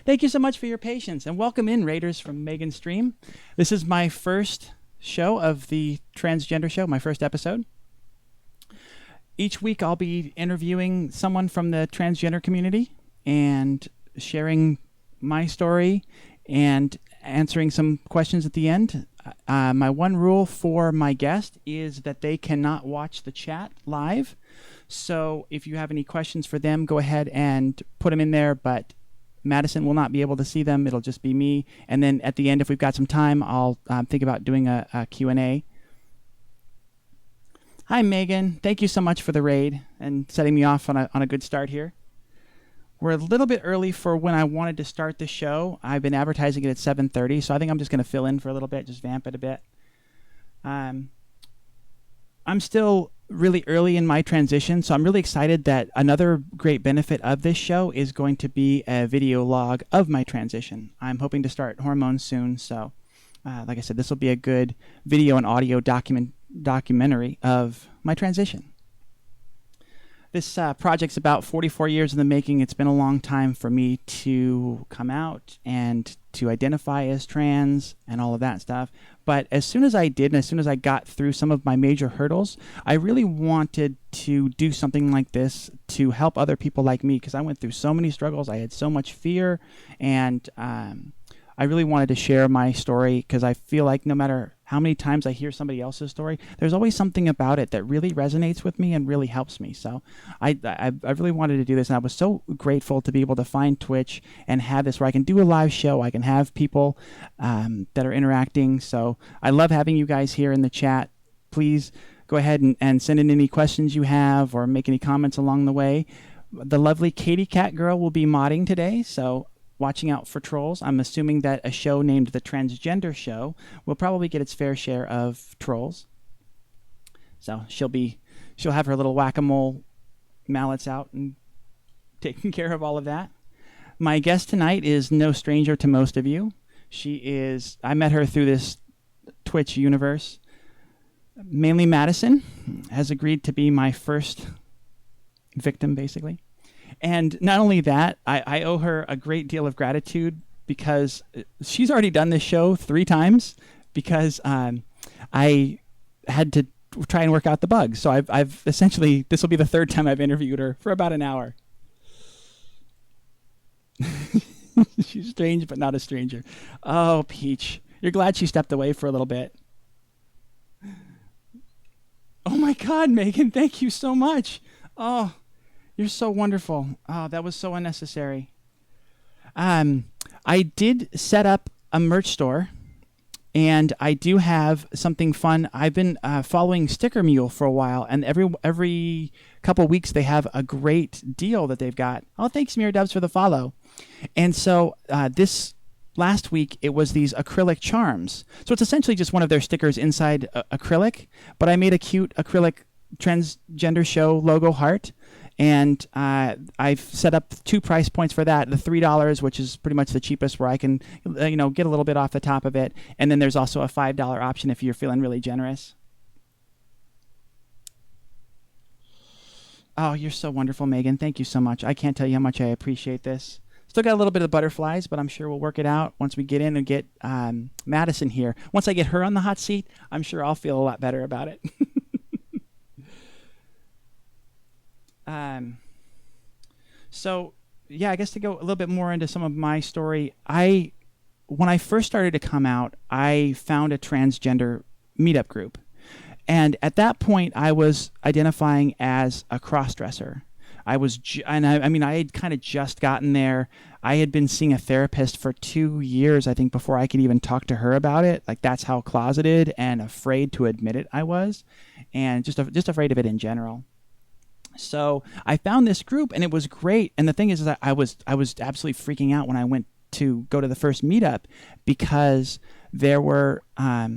Thank you so much for your patience and welcome in, Raiders from Megan's Stream. This is my first show of the Transgender Show, my first episode. Each week I'll be interviewing someone from the transgender community and sharing my story and answering some questions at the end. My one rule for my guest is that they cannot watch the chat live. So if you have any questions for them, go ahead and put them in there, but Madison will not be able to see them. It'll just be me. And then at the end, if we've got some time, I'll think about doing a Q&A. Hi, Megan. Thank you so much for the raid and setting me off on a good start here. We're a little bit early for when I wanted to start the show. I've been advertising it at 7:30, so I think I'm just going to fill in for a little bit, just vamp it a bit. I'm still really early in my transition, so I'm really excited that another great benefit of this show is going to be a video log of my transition. I'm hoping to start hormones soon, so like I said, this will be a good video and audio documentary of my transition. This project's about 44 years in the making. It's been a long time for me to come out and to identify as trans and all of that stuff. But as soon as I did, and as soon as I got through some of my major hurdles, I really wanted to do something like this to help other people like me, because I went through so many struggles. I had so much fear, and I really wanted to share my story, because I feel like no matter how many times I hear somebody else's story, there's always something about it that really resonates with me and really helps me. So I really wanted to do this, and I was so grateful to be able to find Twitch and have this where I can do a live show. I can have people that are interacting. So I love having you guys here in the chat. Please go ahead and send in any questions you have or make any comments along the way. The lovely Katie Cat Girl will be modding today, so watching out for trolls. I'm assuming that a show named The Transgender Show will probably get its fair share of trolls. So she'll have her little whack-a-mole mallets out and taking care of all of that. My guest tonight is no stranger to most of you. I met her through this Twitch universe. MainlyMaddison has agreed to be my first victim, basically. And not only that, I owe her a great deal of gratitude, because she's already done this show 3 times, because I had to try and work out the bugs. So I've essentially, this will be the 3rd time I've interviewed her for about an hour. She's strange, but not a stranger. Oh, Peach. You're glad she stepped away for a little bit. Oh my God, Megan, thank you so much. Oh, you're so wonderful. Oh, that was so unnecessary. I did set up a merch store, and I do have something fun. I've been following Sticker Mule for a while, and every couple weeks they have a great deal that they've got. Oh, thanks, Mirror Dubs, for the follow. And so this last week, it was these acrylic charms. So it's essentially just one of their stickers inside acrylic, but I made a cute acrylic Transgender Show logo heart. And I've set up 2 price points for that. The $3, which is pretty much the cheapest, where I can, get a little bit off the top of it. And then there's also a $5 option if you're feeling really generous. Oh, you're so wonderful, Megan. Thank you so much. I can't tell you how much I appreciate this. Still got a little bit of butterflies, but I'm sure we'll work it out once we get in and get Madison here. Once I get her on the hot seat, I'm sure I'll feel a lot better about it. So yeah, I guess to go a little bit more into some of my story, when I first started to come out, I found a transgender meetup group. And at that point, I was identifying as a crossdresser. I had kind of just gotten there. I had been seeing a therapist for 2 years, I think, before I could even talk to her about it. Like, that's how closeted and afraid to admit it I was, and just afraid of it in general. So I found this group, and it was great. And the thing is that I was absolutely freaking out when I went to go to the first meetup, because I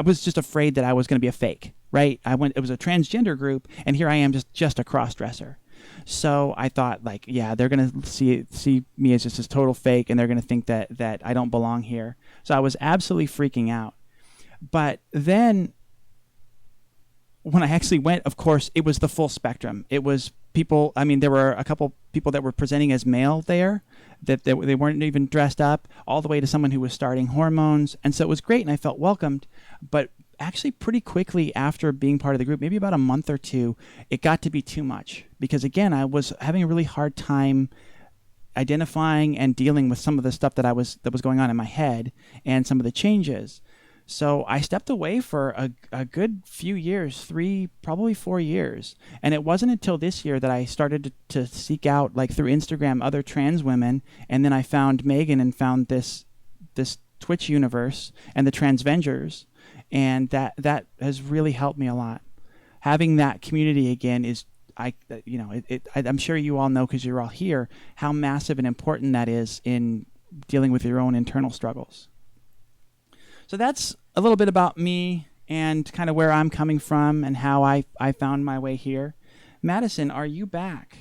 was just afraid that I was going to be a fake, right? It was a transgender group, and here I am just a cross-dresser. So I thought, like, yeah, they're going to see me as just this total fake, and they're going to think that I don't belong here. So I was absolutely freaking out. But then when I actually went, of course, it was the full spectrum. It was people. I mean, there were a couple people that were presenting as male there, that they weren't even dressed up, all the way to someone who was starting hormones. And so it was great, and I felt welcomed. But actually, pretty quickly after being part of the group, maybe about a month or two, it got to be too much. Because, again, I was having a really hard time identifying and dealing with some of the stuff that was going on in my head and some of the changes. So I stepped away for a good few years, probably 4 years. And it wasn't until this year that I started to seek out, like through Instagram, other trans women. And then I found Megan and found this Twitch universe and the Transvengers. And that has really helped me a lot. Having that community again is, I'm sure you all know, because you're all here, how massive and important that is in dealing with your own internal struggles. So that's a little bit about me and kind of where I'm coming from and how I found my way here. Madison, are you back?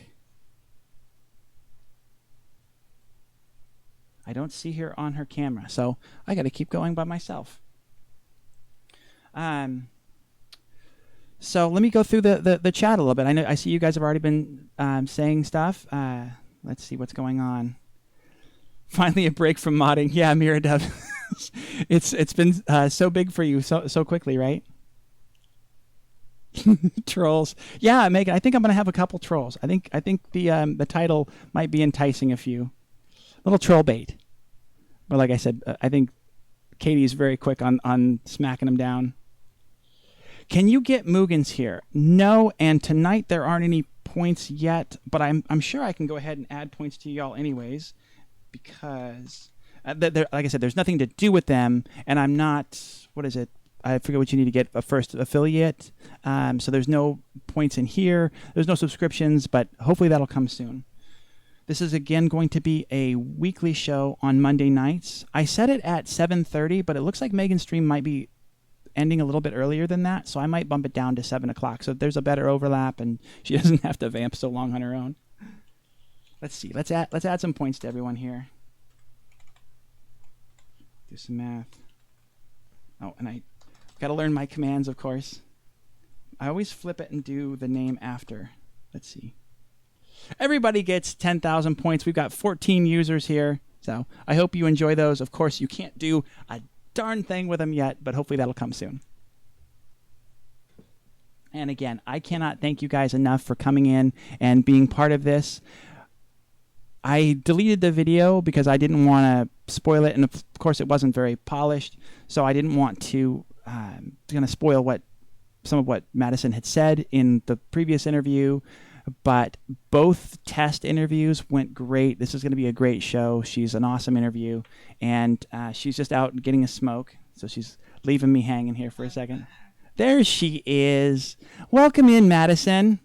I don't see her on her camera, so I got to keep going by myself. So let me go through the chat a little bit. I see you guys have already been saying stuff. Let's see what's going on. Finally, a break from modding. Yeah, Miradub. It's been so big for you so quickly, right? Trolls. Yeah, Megan. I think I'm gonna have a couple trolls. I think the title might be enticing a few. Little troll bait. But like I said, I think Katie's very quick on smacking them down. Can you get Mugens here? No, and tonight there aren't any points yet, but I'm sure I can go ahead and add points to y'all anyways, because like I said, there's nothing to do with them, and I'm not, what is it? I forget what you need to get a first affiliate. So there's no points in here. There's no subscriptions, but hopefully that'll come soon. This is again going to be a weekly show on Monday nights. I set it at 7:30, but it looks like Megan's stream might be ending a little bit earlier than that, so I might bump it down to 7 o'clock. So there's a better overlap, and she doesn't have to vamp so long on her own. Let's see. Let's add some points to everyone here. Do some math. Oh, and I got to learn my commands, of course. I always flip it and do the name after. Let's see. Everybody gets 10,000 points. We've got 14 users here, so I hope you enjoy those. Of course, you can't do a darn thing with them yet, but hopefully that'll come soon. And again, I cannot thank you guys enough for coming in and being part of this. I deleted the video because I didn't want to spoil it, and of course it wasn't very polished, so I didn't want to spoil some of what Madison had said in the previous interview. But both test interviews went great. This is going to be a great show. She's an awesome interview, and she's just out getting a smoke, so she's leaving me hanging here for a second. There she is. Welcome in, Madison.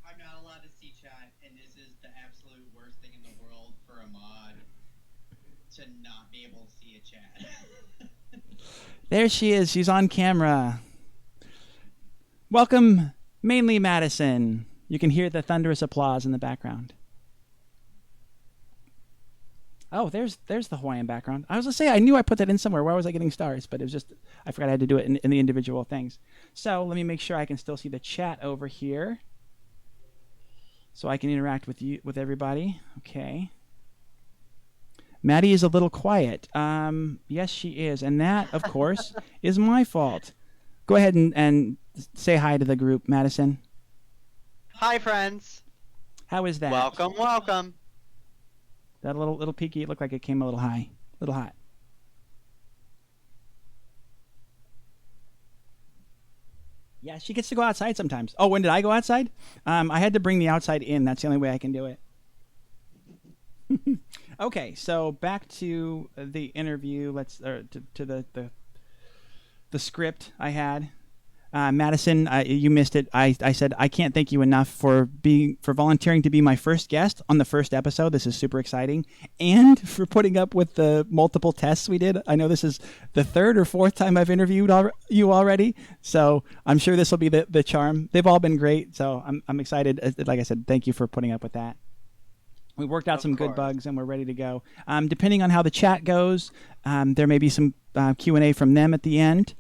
I'm not allowed to see chat, and this is the absolute worst thing in the world for a mod to not be able to see a chat. There she is. She's on camera. Welcome, MainlyMaddison. You can hear the thunderous applause in the background. Oh, there's the Hawaiian background. I was going to say, I knew I put that in somewhere. Where was I getting stars? But it was just, I forgot I had to do it in the individual things. So let me make sure I can still see the chat over here, so I can interact with everybody. Okay. Maddie is a little quiet. Yes, she is. And that, of course, is my fault. Go ahead and say hi to the group, Madison. Hi, friends. How is that? Welcome, welcome. That little peaky, it looked like it came a little high, a little hot. Yeah, she gets to go outside sometimes. Oh, when did I go outside? I had to bring the outside in. That's the only way I can do it. Okay, so back to the interview. To the script I had. Madison, you missed it. I said I can't thank you enough for volunteering to be my first guest on the first episode. This is super exciting, and for putting up with the multiple tests we did. I know this is the third or fourth time I've interviewed you already, so I'm sure this will be the charm. They've all been great, so I'm excited. Like I said, thank you for putting up with that. We worked out some good bugs, and we're ready to go. Depending on how the chat goes, there may be some Q&A from them at the end.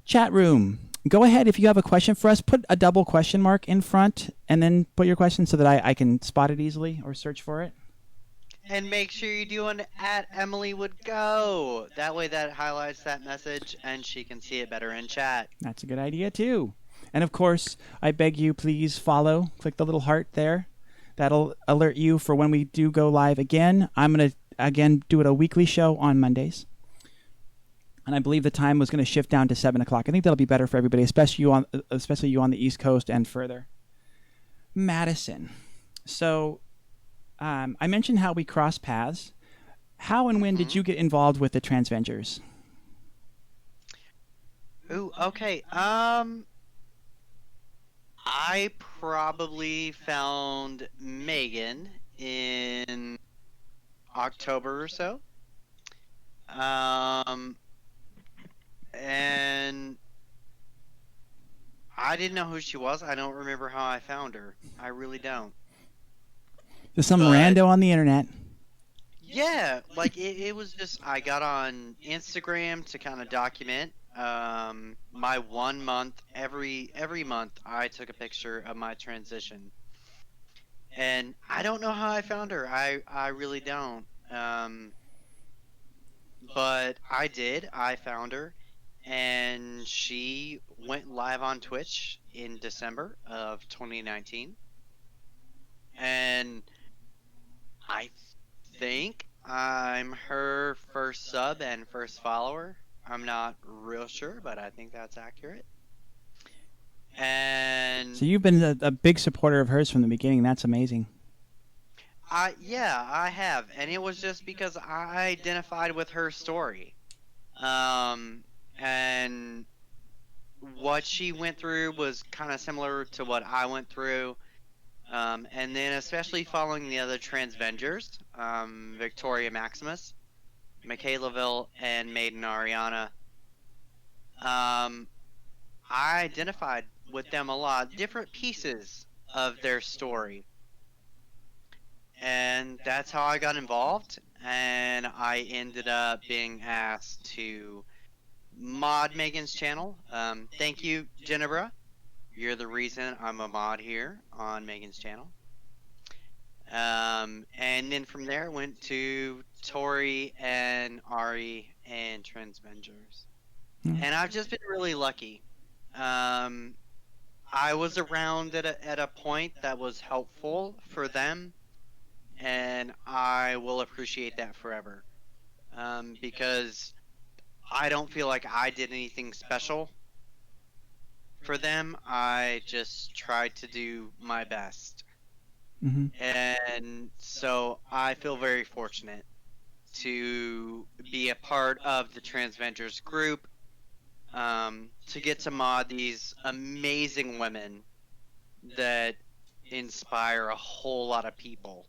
Chat room. Go ahead. If you have a question for us, put a double question mark in front and then put your question so that I can spot it easily or search for it. And make sure you do an @EmilyWoodGo. That way that highlights that message and she can see it better in chat. That's a good idea, too. And, of course, I beg you, please follow. Click the little heart there. That'll alert you for when we do go live again. I'm going to, again, do it a weekly show on Mondays. And I believe the time was going to shift down to 7 o'clock. I think that'll be better for everybody, especially you on the East Coast and further. Madison. So I mentioned how we cross paths. How and when did you get involved with the Transvengers? Ooh, okay. I probably found Megan in October or so. And I didn't know who she was. I don't remember how I found her. I really don't. Just some rando on the internet. Yeah, like it was just, I got on Instagram to kind of document my 1 month. Every month I took a picture of my transition. And I don't know how I found her. I really don't. But I did. I found her. And she went live on Twitch in December of 2019. And I think I'm her first sub and first follower. I'm not real sure, but I think that's accurate. And so you've been a big supporter of hers from the beginning. That's amazing. Yeah, I have. And it was just because I identified with her story. And what she went through was kind of similar to what I went through. And then especially following the other Transvengers, Victoria Maximus, Michaelaville, and Maiden Ariana, I identified with them a lot, different pieces of their story. And that's how I got involved, and I ended up being asked to mod Megan's channel. Thank you, Genebra. You're the reason I'm a mod here on Megan's channel. And then from there went to Tori and Ari and Transvengers. And I've just been really lucky. I was around at a point that was helpful for them, and I will appreciate that forever. Because I don't feel like I did anything special for them. I just tried to do my best. Mm-hmm. And so I feel very fortunate to be a part of the Transvengers group, to get to mod these amazing women that inspire a whole lot of people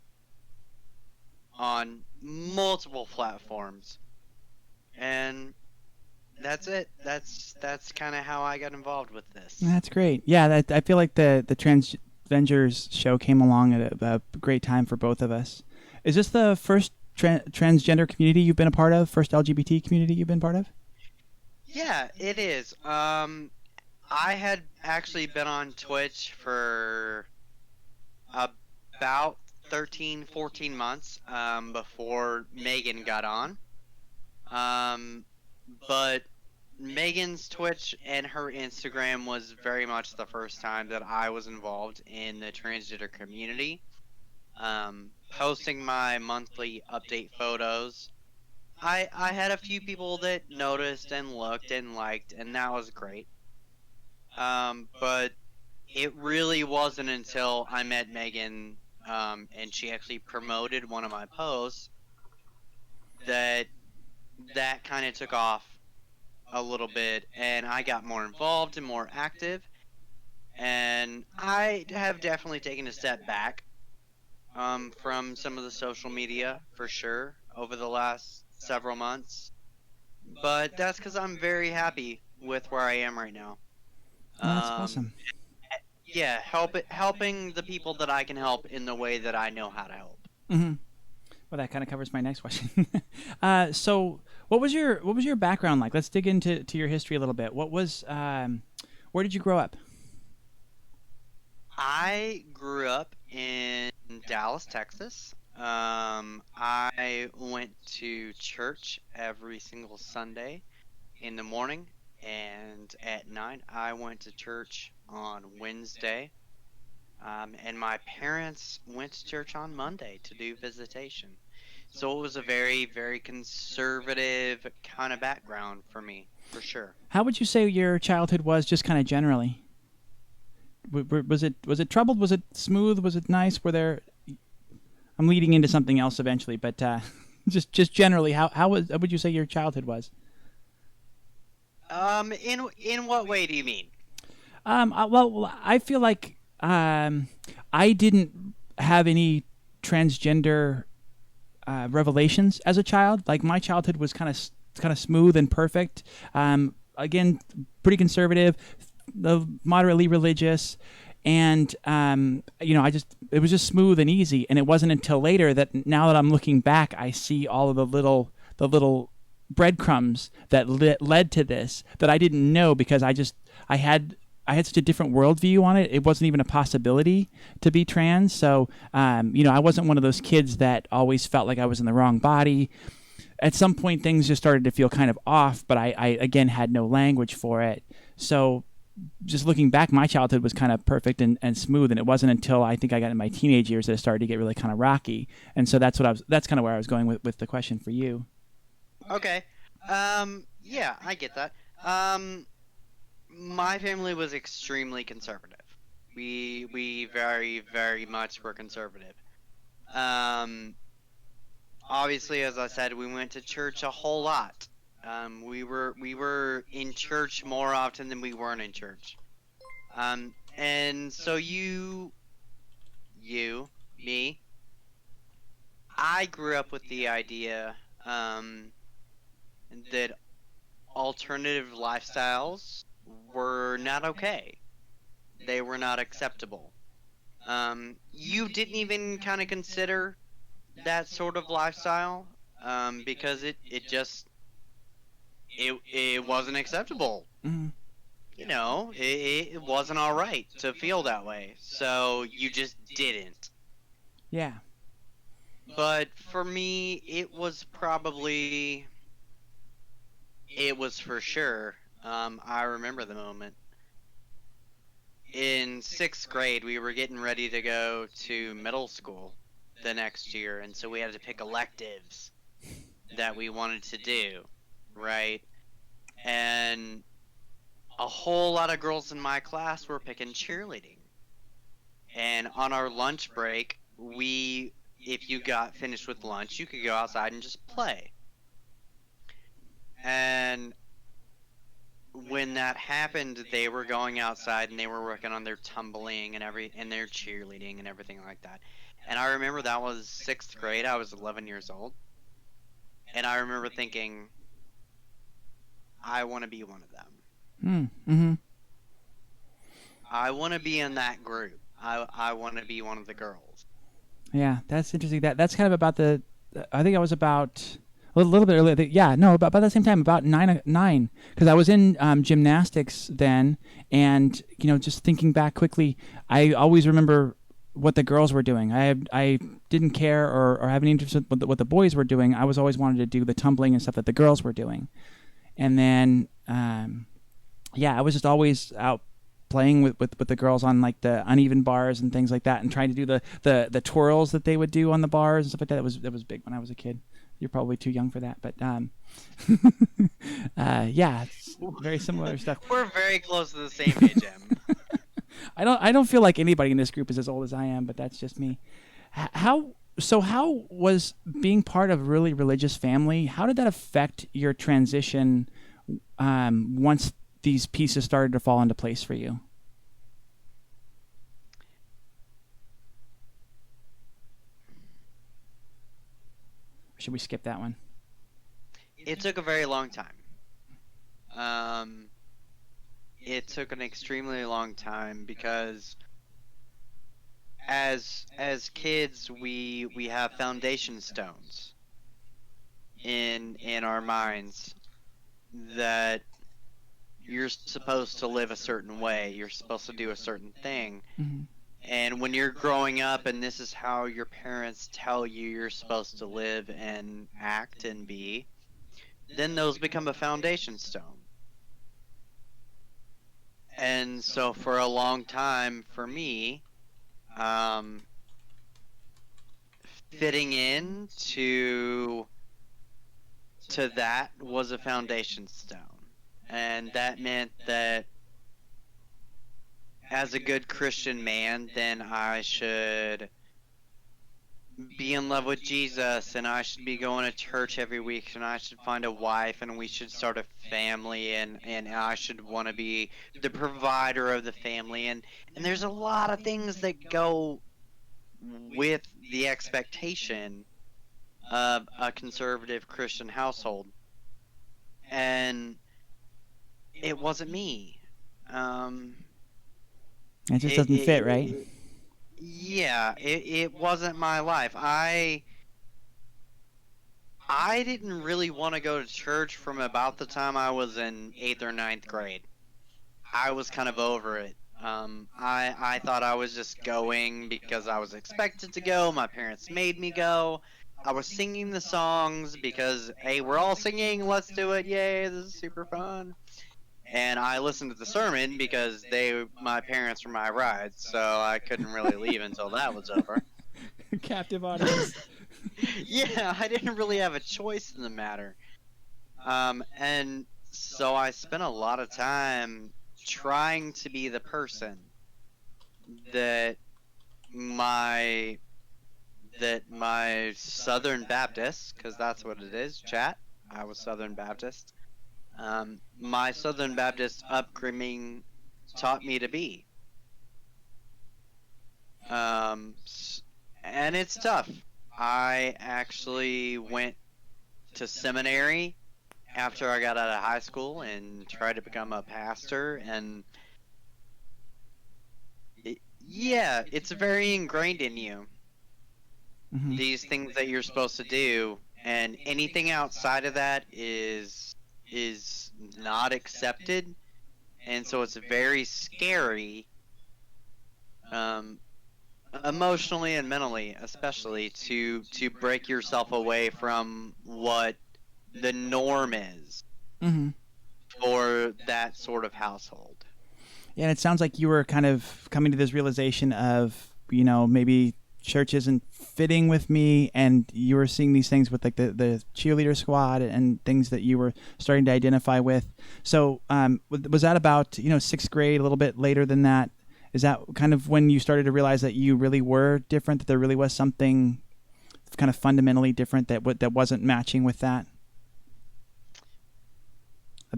on multiple platforms. And that's it. That's kind of how I got involved with this. That's great. Yeah, I feel like the Transvengers show came along at a great time for both of us. Is this the first transgender community you've been a part of? First LGBT community you've been part of? Yeah, it is. I had actually been on Twitch for about 13, 14 months before Megan got on. But Megan's Twitch and her Instagram was very much the first time that I was involved in the transgender community. Posting my monthly update photos. I had a few people that noticed and looked and liked, and that was great. But it really wasn't until I met Megan, and she actually promoted one of my posts, that kind of took off a little bit, and I got more involved and more active. And I have definitely taken a step back from some of the social media, for sure, over the last several months. But that's because I'm very happy with where I am right now. That's awesome. Yeah, helping the people that I can help in the way that I know how to help. Mm-hmm. Well, that kind of covers my next question. So, what was your background like? Let's dig into your history a little bit. What was Where did you grow up? I grew up in Dallas, Texas. I went to church every single Sunday in the morning, and at night I went to church on Wednesday. And my parents went to church on Monday to do visitation. So it was a very, very conservative kind of background for me, for sure. How would you say your childhood was, just kind of generally? Was it troubled? Was it smooth? Was it nice? Were there? I'm leading into something else eventually, but just generally, how would you say your childhood was? In what way do you mean? Well, I feel like I didn't have any transgender revelations as a child. Like my childhood was kind of smooth and perfect. Again, pretty conservative, moderately religious, and it was just smooth and easy. And it wasn't until later that, now that I'm looking back, I see all of the little breadcrumbs that led to this that I didn't know, because I had such a different worldview on it. It wasn't even a possibility to be trans. So, I wasn't one of those kids that always felt like I was in the wrong body. At some point, things just started to feel kind of off, but I again had no language for it. So, just looking back, my childhood was kind of perfect and smooth, and it wasn't until I think I got in my teenage years that it started to get really kind of rocky. And so that's kind of where I was going with the question for you. Okay. Yeah, I get that. My family was extremely conservative. We very, very much were conservative. Obviously, as I said, we went to church a whole lot. We were in church more often than we weren't in church. And so me, I grew up with the idea, that alternative lifestyles were not okay. They were not acceptable. You didn't even kind of consider that sort of lifestyle, because it wasn't acceptable. Mm-hmm. It wasn't all right to feel that way. So you just didn't. Yeah. But for me, it was for sure. I remember the moment. In 6th grade, we were getting ready to go to middle school the next year, and so we had to pick electives that we wanted to do, right? And a whole lot of girls in my class were picking cheerleading. And on our lunch break, if you got finished with lunch, you could go outside and just play. And when that happened, they were going outside and they were working on their tumbling and their cheerleading and everything like that. And I remember that was 6th grade. I was 11 years old. And I remember thinking, I want to be one of them. Mm-hmm. I want to be in that group. I want to be one of the girls. Yeah, that's interesting. That's kind of about I think I was about a little bit earlier. Yeah, no, about the same time, about nine, because I was in gymnastics then, and just thinking back quickly, I always remember what the girls were doing. I didn't care or have any interest in what the boys were doing. I was always wanted to do the tumbling and stuff that the girls were doing, and then I was just always out playing with the girls on like the uneven bars and things like that, and trying to do the twirls that they would do on the bars and stuff like that. That was big when I was a kid. You're probably too young for that, but it's very similar stuff. We're very close to the same age, Em. I don't feel like anybody in this group is as old as I am, but that's just me. How was being part of a really religious family? How did that affect your transition once these pieces started to fall into place for you? Should we skip that one? It took a very long time. It took an extremely long time because as kids we have foundation stones in our minds that you're supposed to live a certain way. You're supposed to do a certain thing. Mhm. And when you're growing up and this is how your parents tell you you're supposed to live and act and be, then those become a foundation stone. And so for a long time for me, um, fitting in to that was a foundation stone. And that meant that as a good Christian man, then I should be in love with Jesus, and I should be going to church every week, and I should find a wife, and we should start a family, and I should want to be the provider of the family. And there's a lot of things that go with the expectation of a conservative Christian household. And it wasn't me. It just doesn't fit, right? Yeah, it wasn't my life. I didn't really want to go to church from about the time I was in 8th or ninth grade. I was kind of over it. I thought I was just going because I was expected to go. My parents made me go. I was singing the songs because, hey, we're all singing. Let's do it. Yay, this is super fun. And I listened to the sermon because my parents were my rides, so I couldn't really leave until that was over. Captive audience. Yeah, I didn't really have a choice in the matter. And so I spent a lot of time trying to be the person that my Southern Baptist, because that's what it is, chat. I was Southern Baptist. My Southern Baptist upbringing taught me to be. And it's tough. I actually went to seminary after I got out of high school and tried to become a pastor, and yeah, it's very ingrained in you. Mhm. These things that you're supposed to do, and anything outside of that is not accepted, and so it's very scary, emotionally and mentally, especially to break yourself away from what the norm is Mhm. for that sort of household. Yeah, and it sounds like you were kind of coming to this realization of, maybe church isn't fitting with me, and you were seeing these things with like the cheerleader squad and things that you were starting to identify with. So was that about, sixth grade, a little bit later than that? Is that kind of when you started to realize that you really were different, that there really was something kind of fundamentally different that wasn't matching with that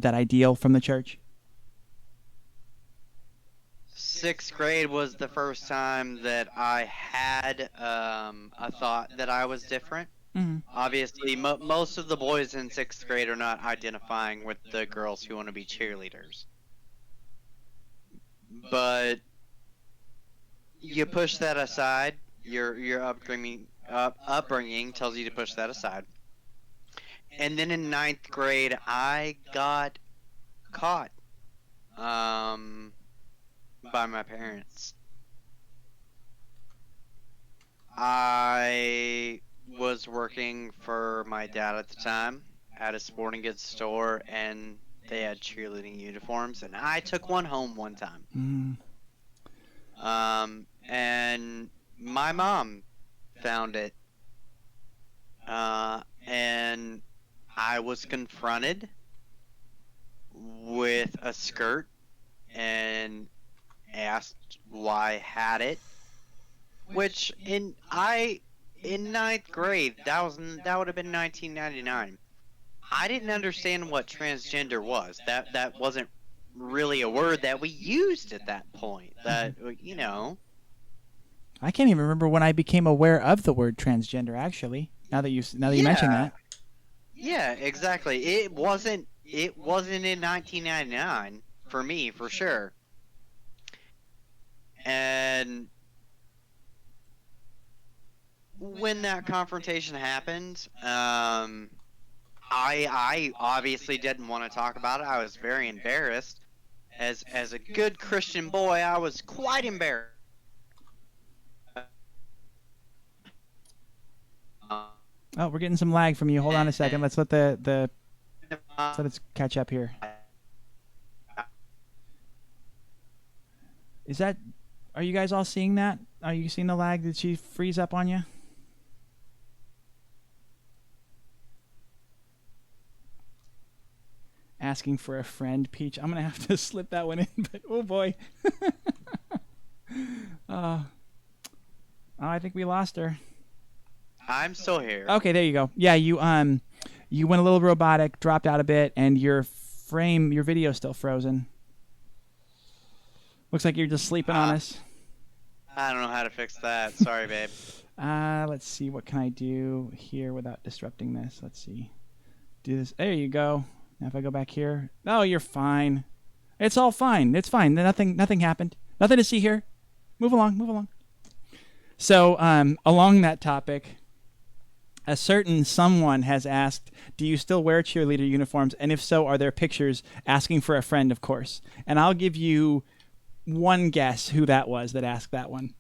ideal from the church? Sixth grade was the first time that I had a thought that I was different. Mm-hmm. Obviously, most of the boys in sixth grade are not identifying with the girls who want to be cheerleaders. But you push that aside. Your upbringing tells you to push that aside. And then in ninth grade, I got caught by my parents. I was working for my dad at the time at a sporting goods store, and they had cheerleading uniforms, and I took one home one time. Mm. And my mom found it, and I was confronted with a skirt and asked why I had it, which in ninth grade, that would have been 1999. I didn't understand what transgender was. That wasn't really a word that we used at that point. That I can't even remember when I became aware of the word transgender. Actually, now that you mention that. Yeah, exactly. It wasn't in 1999 for me, for sure. And when that confrontation happened, I obviously didn't want to talk about it. I was very embarrassed. as a good Christian boy, I was quite embarrassed. Oh, we're getting some lag from you. Hold on a second. Let's let let's let it catch up here. Are you guys all seeing that? Are you seeing the lag? Did she freeze up on you? Asking for a friend, Peach. I'm going to have to slip that one in, but oh boy. Oh, I think we lost her. I'm still here. Okay, there you go. Yeah, you went a little robotic, dropped out a bit, and your video's still frozen. Looks like you're just sleeping on us. I don't know how to fix that. Sorry, babe. Let's see. What can I do here without disrupting this? Let's see. Do this. There you go. Now if I go back here. Oh, you're fine. It's all fine. It's fine. Nothing happened. Nothing to see here. Move along. So, along that topic, a certain someone has asked, do you still wear cheerleader uniforms? And if so, are there pictures asking for a friend, of course? And I'll give you one guess who that was that asked that one.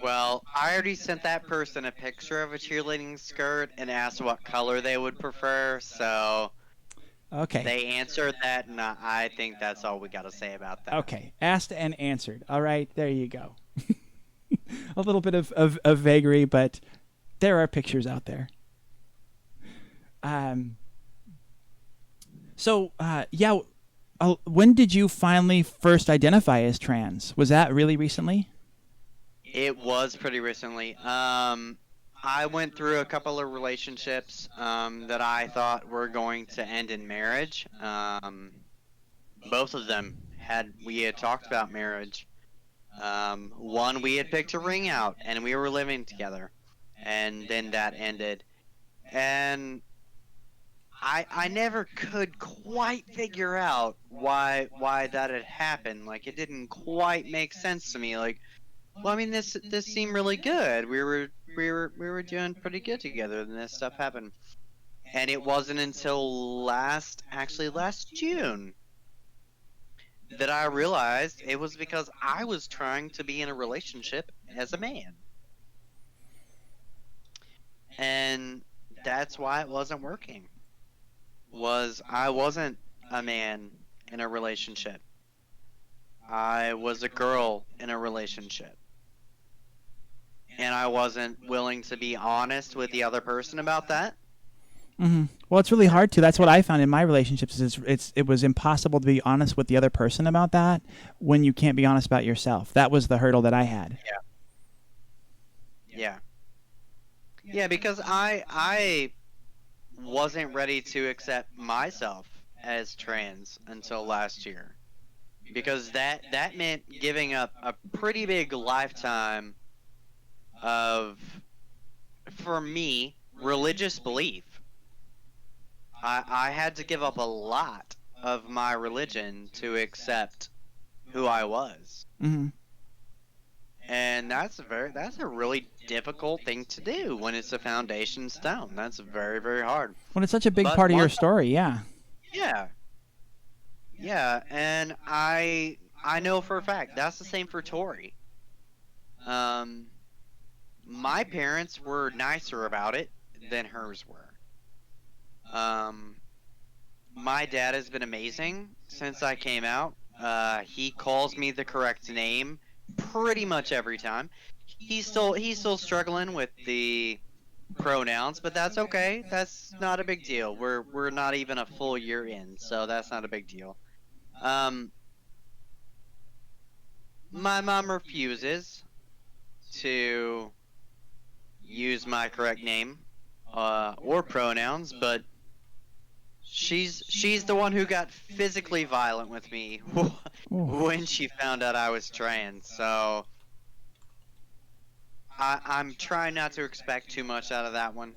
Well, I already sent that person a picture of a cheerleading skirt and asked what color they would prefer, so Okay. they answered that, and I think that's all we got to say about that. Okay. Asked and answered. All right. There you go. A little bit of vagary, but there are pictures out there. When did you finally first identify as trans? Was that really recently? It was pretty recently. I went through a couple of relationships that I thought were going to end in marriage. Both of them we had talked about marriage. One, we had picked a ring out, and we were living together, and then that ended. And I never could quite figure out why that had happened. Like, it didn't quite make sense to me. Like, well, I mean, this seemed really good. We were doing pretty good together, and this stuff happened. And it wasn't until last June that I realized it was because I was trying to be in a relationship as a man. And that's why it wasn't working. I wasn't a man in a relationship. I was a girl in a relationship. And I wasn't willing to be honest with the other person about that. Mm-hmm. Well, it's really hard to. That's what I found in my relationships. It was impossible to be honest with the other person about that when you can't be honest about yourself. That was the hurdle that I had. Yeah, because I wasn't ready to accept myself as trans until last year. Because that meant giving up a pretty big lifetime of, for me, religious belief. I had to give up a lot of my religion to accept who I was. Mm-hmm. And that's a really difficult thing to do when it's a foundation stone. That's very, very hard. Well, it's such a big part of your story, yeah. Yeah, and I know for a fact that's the same for Tori. My parents were nicer about it than hers were. My dad has been amazing since I came out. He calls me the correct name pretty much every time. He's still struggling with the pronouns, but that's okay. That's not a big deal. We're not even a full year in, so that's not a big deal. My mom refuses to use my correct name or pronouns, but she's the one who got physically violent with me when she found out I was trans. So I'm trying not to expect too much out of that one.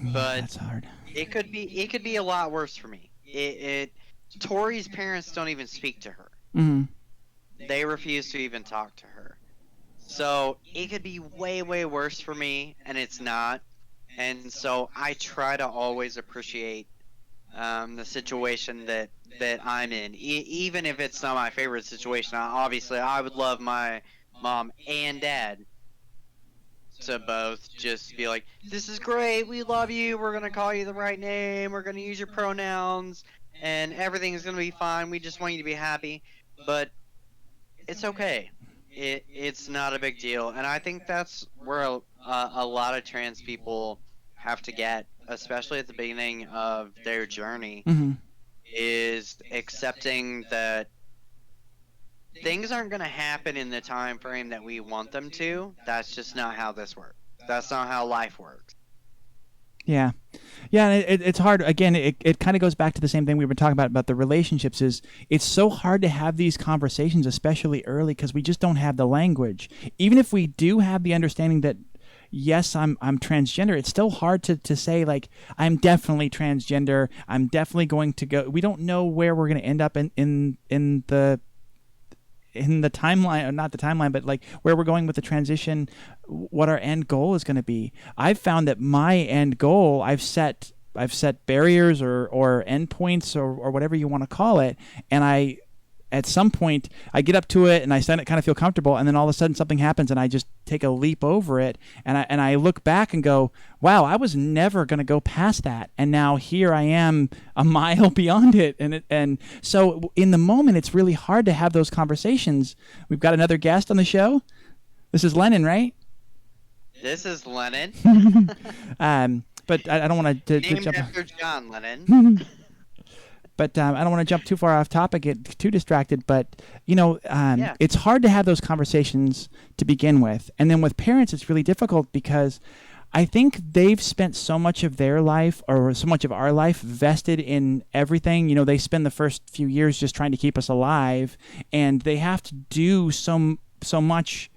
Yeah, but that's hard. It could be a lot worse for me. Tori's parents don't even speak to her. Mm-hmm. They refuse to even talk to her. So it could be way, way worse for me, and it's not. And so I try to always appreciate the situation that that I'm in, even if it's not my favorite situation. Obviously, I would love my mom and dad to both just be like, "This is great. We love you. We're gonna call you the right name. We're gonna use your pronouns, and everything is gonna be fine. We just want you to be happy." But it's okay. It's not a big deal, and I think that's where a lot of trans people have to get, especially at the beginning of their journey, Mm-hmm. is accepting that things aren't going to happen in the time frame that we want them to. That's just not how this works. That's not how life works. Yeah. Yeah, and it's hard. Again, it kind of goes back to the same thing we were talking about the relationships. Is it's so hard to have these conversations, especially early, because we just don't have the language. Even if we do have the understanding that, yes, I'm transgender, it's still hard to say, like, I'm definitely transgender. I'm definitely going to go. We don't know where we're going to end up in the timeline, or not the timeline, but like where we're going with the transition, what our end goal is going to be. I've found that my end goal, I've set barriers or endpoints or whatever you want to call it, and at some point I get up to it and I kind of feel comfortable, and then all of a sudden something happens and I just take a leap over it, and I look back and go, wow, I was never going to go past that, and now here I am a mile beyond it. And so in the moment it's really hard to have those conversations. We've got another guest on the show. This is Lennon, right? This is Lennon. But I don't want to Named jump after John Lennon. But I don't want to jump too far off topic, get too distracted. But, Yeah. It's hard to have those conversations to begin with. And then with parents, it's really difficult because I think they've spent so much of their life, or so much of our life, vested in everything. They spend the first few years just trying to keep us alive, and they have to do so much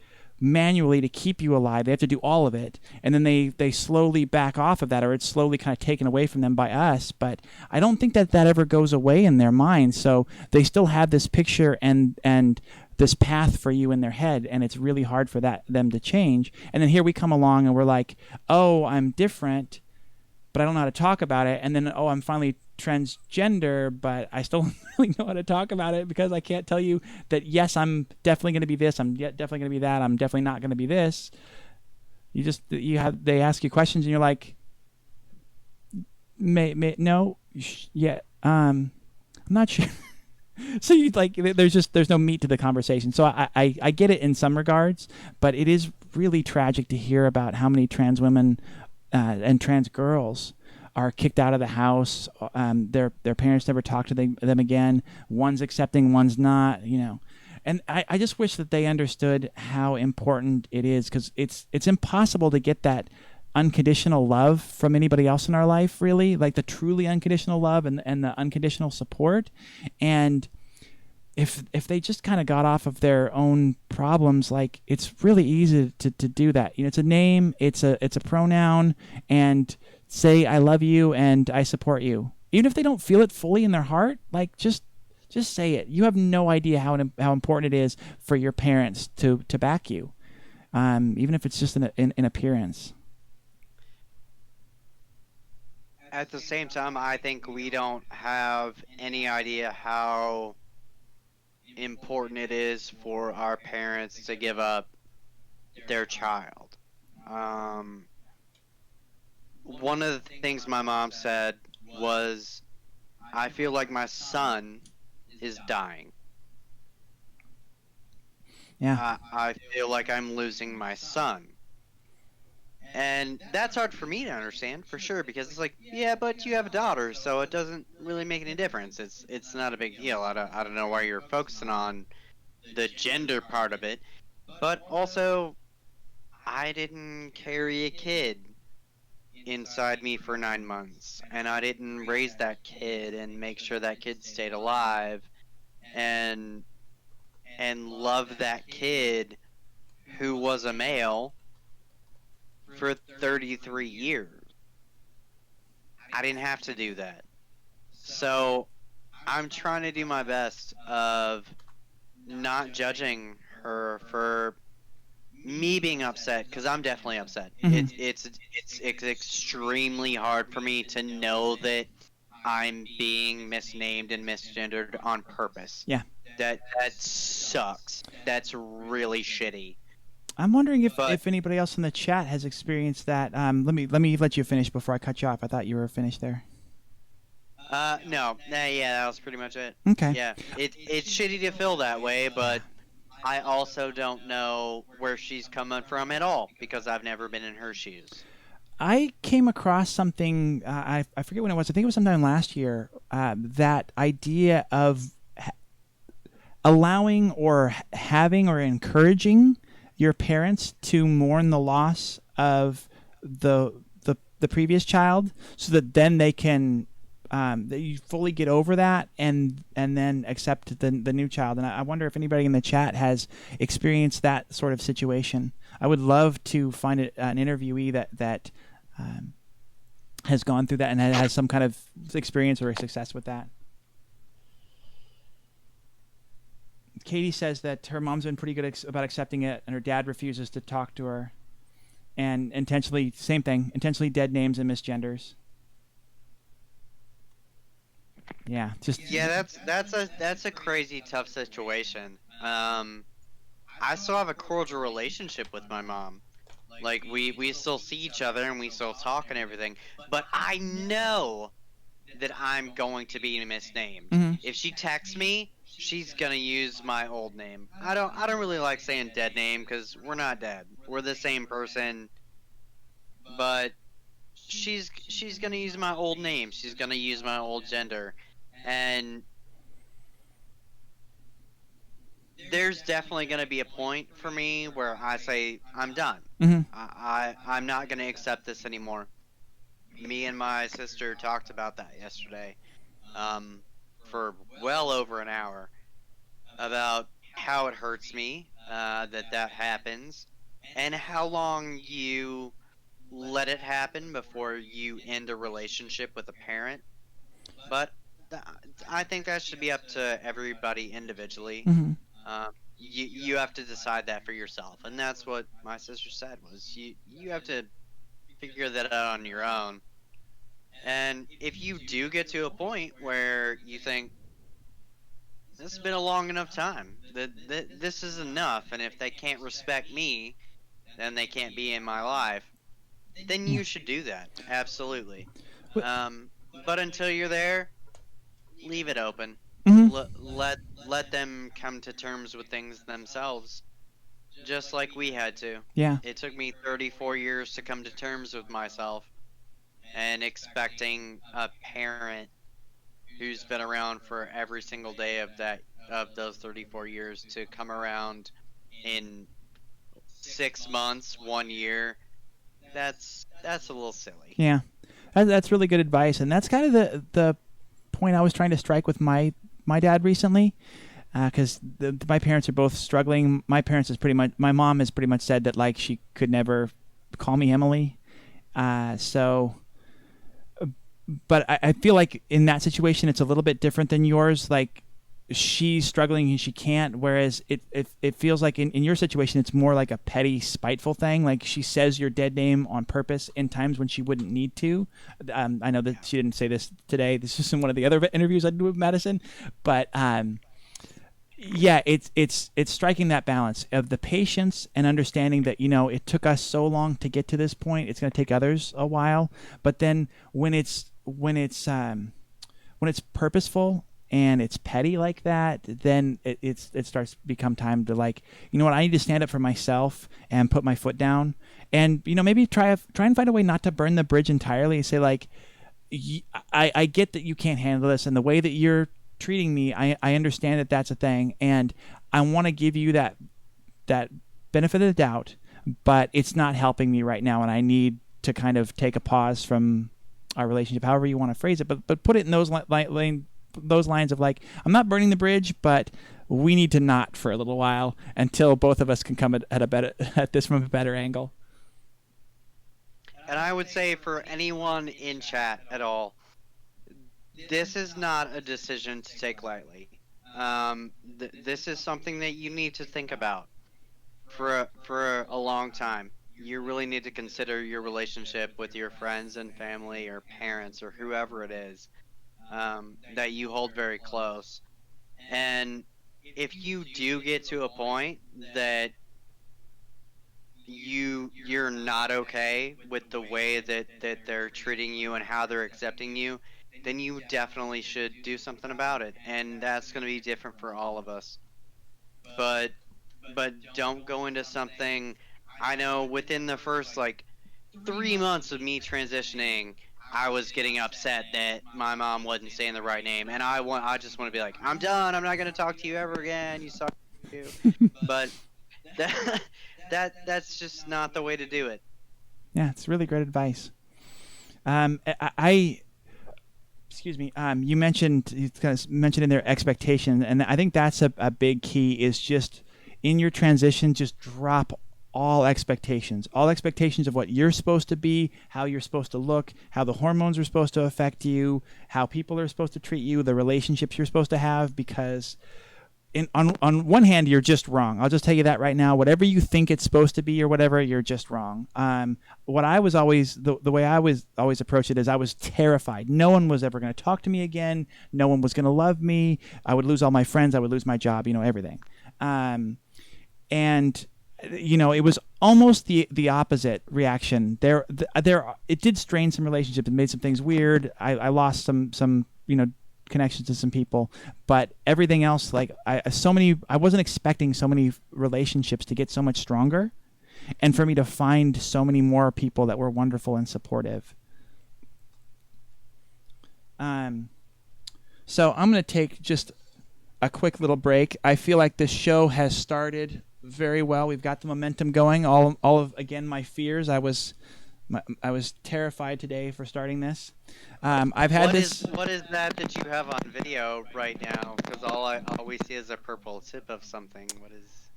manually to keep you alive. They have to do all of it, and then they slowly back off of that, or it's slowly kind of taken away from them by us. But I don't think that ever goes away in their minds, so they still have this picture and this path for you in their head, and it's really hard for them to change. And then here we come along and we're like, oh, I'm different, but I don't know how to talk about it. And then, oh, I'm finally transgender, but I still don't really know how to talk about it, because I can't tell you that, yes, I'm definitely going to be this, I'm definitely going to be that, I'm definitely not going to be this. They ask you questions and you're like, no, yeah, I'm not sure. So there's no meat to the conversation. So I get it in some regards, but it is really tragic to hear about how many trans women and trans girls are kicked out of the house. Their parents never talk to them again. One's accepting, one's not. And I just wish that they understood how important it is, because it's impossible to get that unconditional love from anybody else in our life, really, like the truly unconditional love and the unconditional support. And if they just kind of got off of their own problems, like, it's really easy to do that. It's a name, it's a pronoun, and say I love you and I support you. Even if they don't feel it fully in their heart, like, just say it. You have no idea how important it is for your parents to back you, even if it's just in appearance. At the same time, I think we don't have any idea how important it is for our parents to give up their child. One of the things my mom said was, I feel like my son is dying. Yeah. I feel like I'm losing my son. And that's hard for me to understand, for sure, because it's like, yeah, but you have a daughter, so it doesn't really make any difference. It's not a big deal. I don't know why you're focusing on the gender part of it. But also, I didn't carry a kid inside me for 9 months, and I didn't raise that kid and make sure that kid stayed alive and love that kid who was a male for 33 years. I didn't have to do that. So I'm trying to do my best of not judging her for me being upset, because I'm definitely upset. Mm-hmm. It's extremely hard for me to know that I'm being misnamed and misgendered on purpose. Yeah. That sucks. That's really shitty. I'm wondering if, But- if anybody else in the chat has experienced that. Let me let you finish before I cut you off. I thought you were finished there. No. Yeah, that was pretty much it. Okay. Yeah. It's shitty to feel that way, but I also don't know where she's coming from at all because I've never been in her shoes. I came across something, I forget when it was, I think it was sometime last year, that idea of allowing or having or encouraging your parents to mourn the loss of the previous child, so that then they can that you fully get over that and then accept the new child. And I wonder if anybody in the chat has experienced that sort of situation. I would love to find an interviewee that has gone through that and has some kind of experience or success with that. Katie says that her mom's been pretty good about accepting it, and her dad refuses to talk to her, and intentionally dead names and misgenders. Yeah, that's a crazy tough situation. I still have a cordial relationship with my mom. Like we still see each other and we still talk and everything. But I know that I'm going to be misnamed. Mm-hmm. If she texts me, she's gonna use my old name. I don't really like saying dead name because we're not dead. We're the same person. But she's gonna use my old name. She's gonna use my old gender, and there's definitely gonna be a point for me where I say I'm done. Mm-hmm. I'm not gonna accept this anymore. Me and my sister talked about that yesterday, for well over an hour, about how it hurts me that happens, and how long you let it happen before you end a relationship with a parent. But I think that should be up to everybody individually. Mm-hmm. You have to decide that for yourself, and that's what my sister said, was you have to figure that out on your own. And if you do get to a point where you think this has been a long enough time, that this is enough, and if they can't respect me, then they can't be in my life, then you should do that. Absolutely. But until you're there, leave it open. Mm-hmm. Let them come to terms with things themselves, just like we had to. Yeah. It took me 34 years to come to terms with myself, and expecting a parent who's been around for every single day of those 34 years to come around in 6 months, 1 year, that's a little silly. Yeah, that's really good advice, and that's kind of the point I was trying to strike with my dad recently, because my parents are both struggling. My mom has pretty much said that, like, she could never call me Emily, so. But I feel like in that situation it's a little bit different than yours. Like, she's struggling and she can't, whereas it feels like in your situation it's more like a petty, spiteful thing. Like, she says your dead name on purpose in times when she wouldn't need to. I know that she didn't say this today. This is in one of the other interviews I did with Madison, but yeah, it's striking that balance of the patience and understanding that, it took us so long to get to this point. It's going to take others a while, but then when it's purposeful and it's petty like that, then it starts to become time to, like, you know what, I need to stand up for myself and put my foot down, and maybe try and find a way not to burn the bridge entirely, and say, like, I get that you can't handle this, and the way that you're treating me, I understand that that's a thing, and I want to give you that benefit of the doubt, but it's not helping me right now, and I need to kind of take a pause from our relationship, however you want to phrase it, but put it in those lines of, like, I'm not burning the bridge, but we need to not for a little while until both of us can come at this from a better angle. And I would say, for anyone in chat at all, this is not a decision to take lightly. This is something that you need to think about for a long time. You really need to consider your relationship with your friends and family or parents or whoever it is. that you hold very close. And if you do get to a point that you're not okay with the way that they're treating you and how they're accepting you, then you definitely should do something about it. And that's going to be different for all of us. But don't go into something. I know within the first like 3 months of me transitioning, I was getting upset that my mom wasn't saying the right name, and I just want to be like, I'm done. I'm not going to talk to you ever again. You suck. You. But that that's just not the way to do it. Yeah, it's really great advice. I excuse me. You mentioned in their expectation, and I think that's a big key. Is just in your transition, just drop all expectations of what you're supposed to be, how you're supposed to look, how the hormones are supposed to affect you, how people are supposed to treat you, the relationships you're supposed to have, because on one hand, you're just wrong. I'll just tell you that right now. Whatever you think it's supposed to be or whatever, you're just wrong. What I was always, the way I was always approached it is I was terrified. No one was ever going to talk to me again. No one was going to love me. I would lose all my friends. I would lose my job, everything. And it was almost the opposite reaction. It did strain some relationships and made some things weird. I lost some connections to some people, but everything else, like I wasn't expecting so many relationships to get so much stronger, and for me to find so many more people that were wonderful and supportive. So I'm going to take just a quick little break. I feel like this show has started very well. We've got the momentum going. All of, again, my fears. I was terrified today for starting this. I've had What is that you have on video right now? Because all we see is a purple tip of something. What is?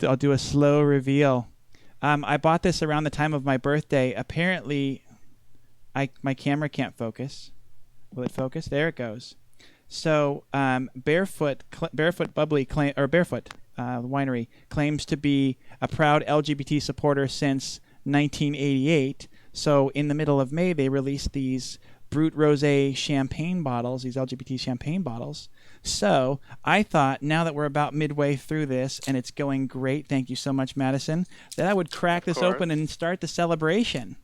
I'll do a slow reveal. I bought this around the time of my birthday. Apparently, my camera can't focus. Will it focus? There it goes. So, Barefoot Winery claims to be a proud LGBT supporter since 1988. So in the middle of May, they released these Brut Rosé champagne bottles, these LGBT champagne bottles. So I thought, now that we're about midway through this and it's going great, thank you so much, Madison, that I would crack this open and start the celebration.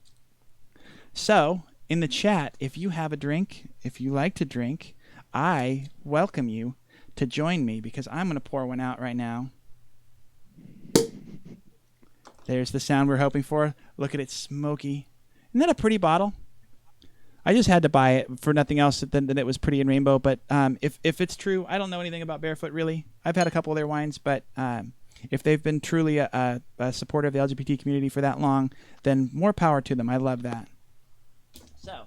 So in the chat, if you have a drink, if you like to drink, I welcome you to join me, because I'm going to pour one out right now. There's the sound we're hoping for. Look at it, smoky. Isn't that a pretty bottle? I just had to buy it for nothing else than it was pretty and rainbow. But if it's true, I don't know anything about Barefoot, really. I've had a couple of their wines, but if they've been truly a supporter of the LGBT community for that long, then more power to them. I love that. So,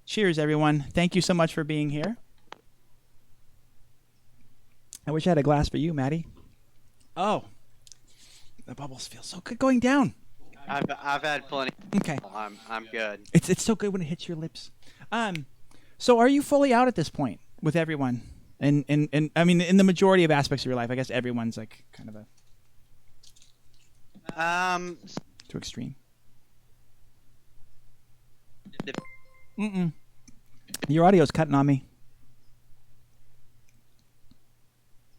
cheers, everyone. Thank you so much for being here. I wish I had a glass for you, Maddie. Oh, the bubbles feel so good going down. I've had plenty. Okay. I'm good. It's so good when it hits your lips. So are you fully out at this point with everyone? And I mean, in the majority of aspects of your life, I guess everyone's like kind of too extreme. Your audio's cutting on me.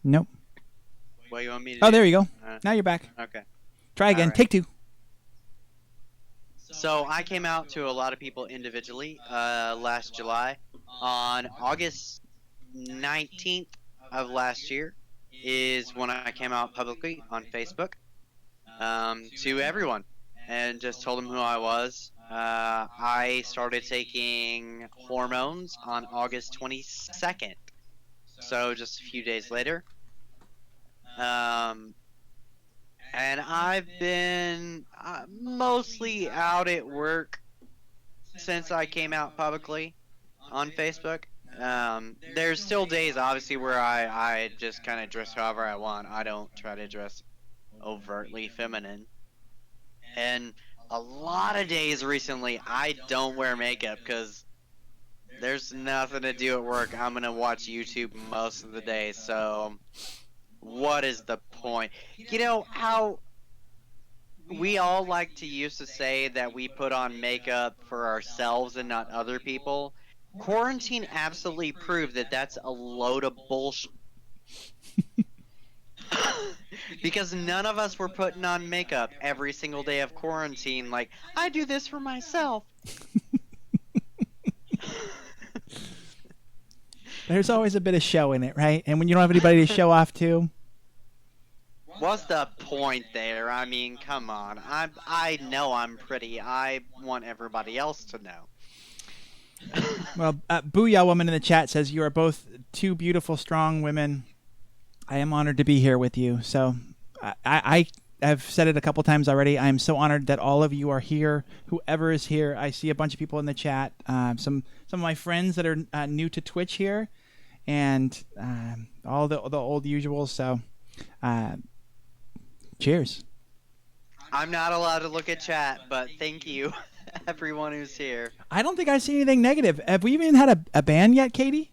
Nope. What you want me to do? do? There you go. Now you're back. Okay. Try again. Right. Take two. So I came out to a lot of people individually last July. On August 19th of last year is when I came out publicly on Facebook to everyone and just told them who I was. I started taking hormones on August 22nd, so just a few days later. And I've been mostly out at work since I came out publicly on Facebook. There's still days, obviously, where I just kind of dress however I want. I don't try to dress overtly feminine. And a lot of days recently, I don't wear makeup because there's nothing to do at work. I'm going to watch YouTube most of the day, so what is the point? You know how we all like to used to say that we put on makeup for ourselves and not other people? quarantine absolutely proved that that's a load of bullshit. Because none of us were putting on makeup every single day of quarantine. Like, I do this for myself. There's always a bit of show in it, right? And when you don't have anybody to show off to. What's the point there? I mean, come on. I know I'm pretty. I want everybody else to know. Well, Booyah Woman in the chat says, you are both two beautiful, strong women. I am honored to be here with you. So I have said it a couple times already. I am so honored that all of you are here. Whoever is here, I see a bunch of people in the chat. Some of my friends that are new to Twitch here, and all the old usuals. So cheers. I'm not allowed to look at chat, but thank you, everyone who's here. I don't think I see anything negative. Have we even had a ban yet, Katie?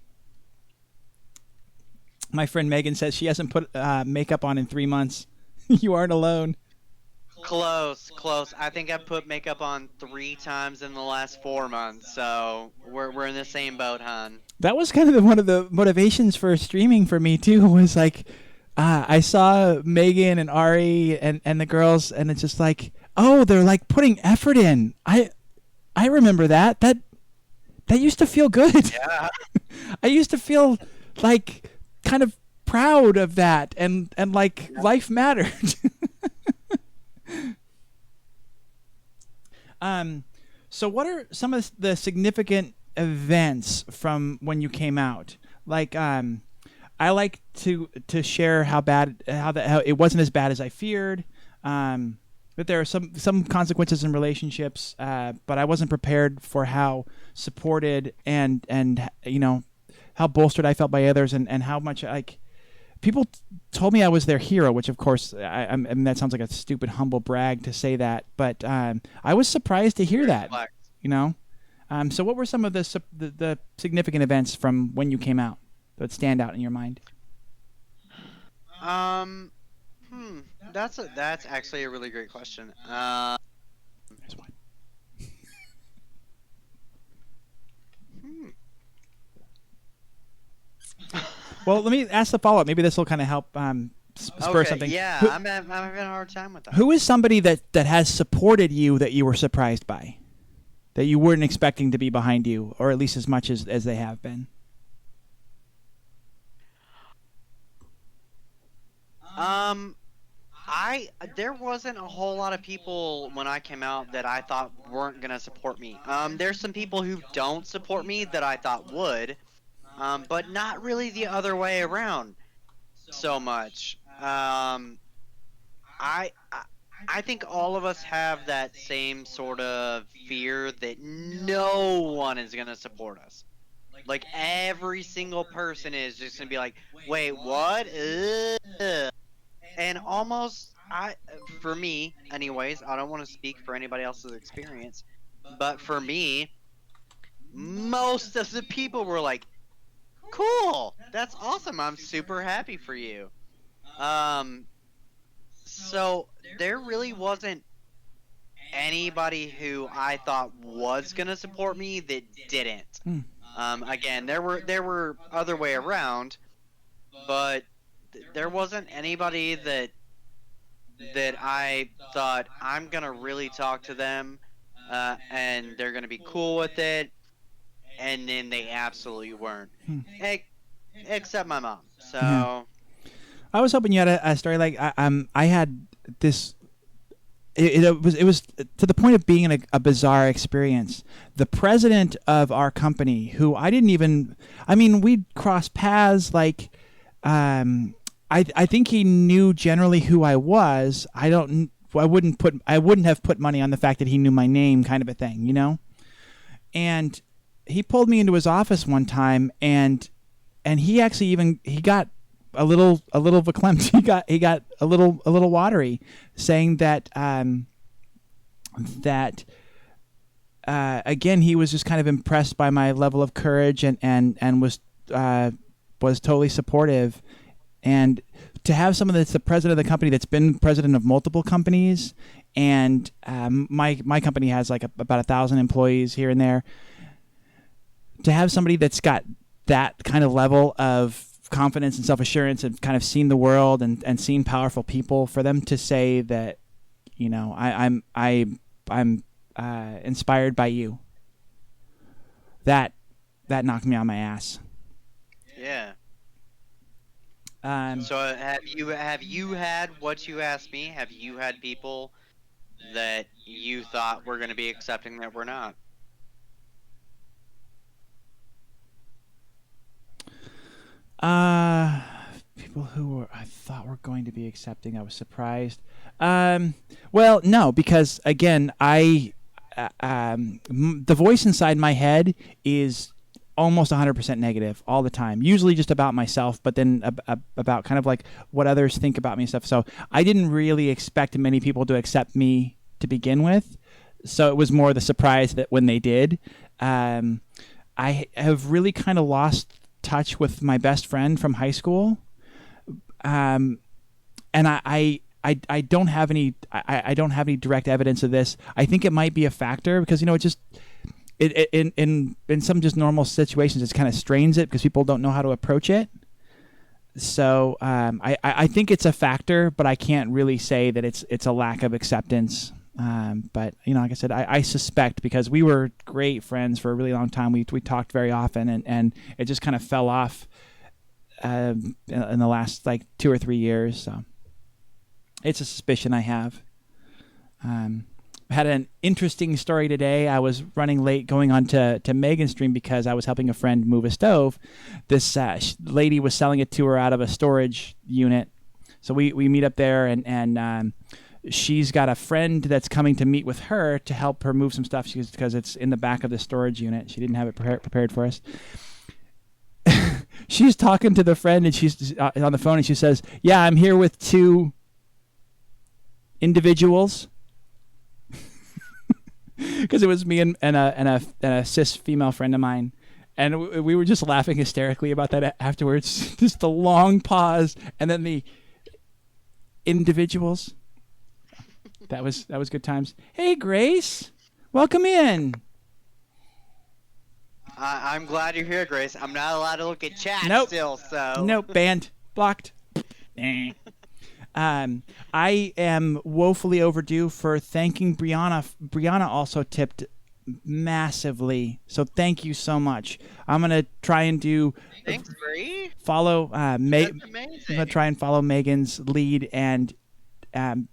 My friend Megan says she hasn't put makeup on in 3 months. You aren't alone. Close. I think I put makeup on 3 times in the last 4 months, so we're in the same boat, hon. That was kind of one of the motivations for streaming for me too. Was like, I saw Megan and Ari and the girls, and it's just like, oh, they're like putting effort in. I remember that used to feel good. Yeah. I used to feel like kind of proud of that, and like life mattered. So what are some of the significant events from when you came out? Like, I like to share how it wasn't as bad as I feared. But there are some consequences in relationships, but I wasn't prepared for how supported and you know, how bolstered I felt by others, and how much like people told me I was their hero, which of course I mean that sounds like a stupid humble brag to say that, but I was surprised to hear that, you know. So what were some of the significant events from when you came out that stand out in your mind? That's actually a really great question. There's one. Well, let me ask the follow-up. Maybe this will kind of help spur something. Yeah, I'm having a hard time with that. Who is somebody that has supported you that you were surprised by, that you weren't expecting to be behind you, or at least as much as they have been? There wasn't a whole lot of people when I came out that I thought weren't gonna support me. There's some people who don't support me that I thought would, but not really the other way around so much. I think all of us have that same sort of fear that no one is gonna support us. Like every single person is just gonna be like, wait, what? And almost, for me, anyways, I don't want to speak for anybody else's experience, but for me, most of the people were like, cool, that's awesome, I'm super happy for you. So there really wasn't anybody who I thought was gonna support me that didn't. Again, there were other way around, but there wasn't anybody that I thought I'm gonna really talk to them, and they're gonna be cool with it, and then they absolutely weren't, except my mom. So yeah. I was hoping you had a story like I had this. It was to the point of being a bizarre experience. The president of our company, who I didn't even, I mean, we'd cross paths like. I think he knew generally who I was. I wouldn't have put money on the fact that he knew my name, kind of a thing, you know. And he pulled me into his office one time, and he actually he got a little verklempt. He got a little watery, saying that again, he was just kind of impressed by my level of courage and was totally supportive. And to have someone that's the president of the company that's been president of multiple companies, and my company has like about 1,000 employees here and there. to have somebody that's got that kind of level of confidence and self-assurance and kind of seen the world and seen powerful people, for them to say that, you know, I'm inspired by you, that knocked me on my ass. Yeah. Um, So have you had what you asked me? Have you had people that you thought were going to be accepting that we're not? People who I thought were going to be accepting, I was surprised. Well, no, because again, the voice inside my head is almost 100% negative all the time. Usually just about myself, but then about kind of like what others think about me and stuff. So I didn't really expect many people to accept me to begin with. So it was more the surprise that when they did. I have really kind of lost touch with my best friend from high school. And I don't have any direct evidence of this. I think it might be a factor because, you know, in some just normal situations, it kind of strains it because people don't know how to approach it. So I think it's a factor, but I can't really say that it's a lack of acceptance. But, you know, like I said, I suspect, because we were great friends for a really long time. We talked very often, and it just kind of fell off in the last like 2 or 3 years. So it's a suspicion I have. I had an interesting story today. I was running late going on to Megan's stream because I was helping a friend move a stove. This lady was selling it to her out of a storage unit. So we meet up there, and she's got a friend that's coming to meet with her to help her move some stuff because it's in the back of the storage unit. She didn't have it prepared for us. She's talking to the friend, and she's on the phone, and she says, "Yeah, I'm here with 2 individuals." Because it was me and a cis female friend of mine, and we were just laughing hysterically about that afterwards. Just the long pause, and then the individuals. That was good times. Hey, Grace, welcome in. I'm glad you're here, Grace. I'm not allowed to look at chat still, so... Nope, banned. Blocked. I am woefully overdue for thanking Brianna. Brianna also tipped massively, so thank you so much. I'm going to try and do... Thanks, Bree. Follow... That's amazing. I'm going to try and follow Megan's lead and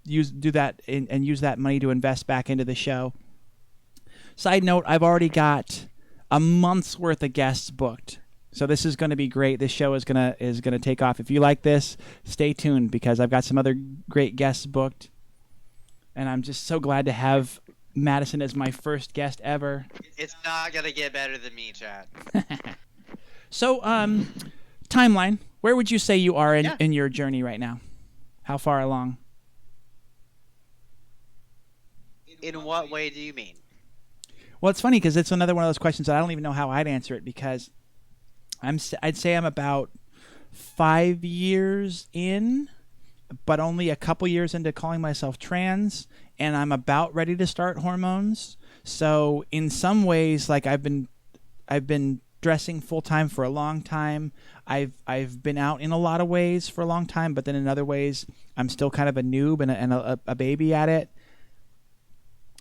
use that money to invest back into the show. Side note, I've already got a month's worth of guests booked, so this is going to be great. This show is gonna take off. If you like this, stay tuned because I've got some other great guests booked, and I'm just so glad to have Madison as my first guest ever. It's not gonna get better than me, Chad. So, timeline. Where would you say you are in your journey right now? How far along? In what way do you mean? Well, it's funny because it's another one of those questions that I don't even know how I'd answer it, because I'd say I'm about 5 years in, but only a couple years into calling myself trans, and I'm about ready to start hormones. So in some ways, like I've been dressing full time for a long time. I've been out in a lot of ways for a long time, but then in other ways, I'm still kind of a noob and a baby at it.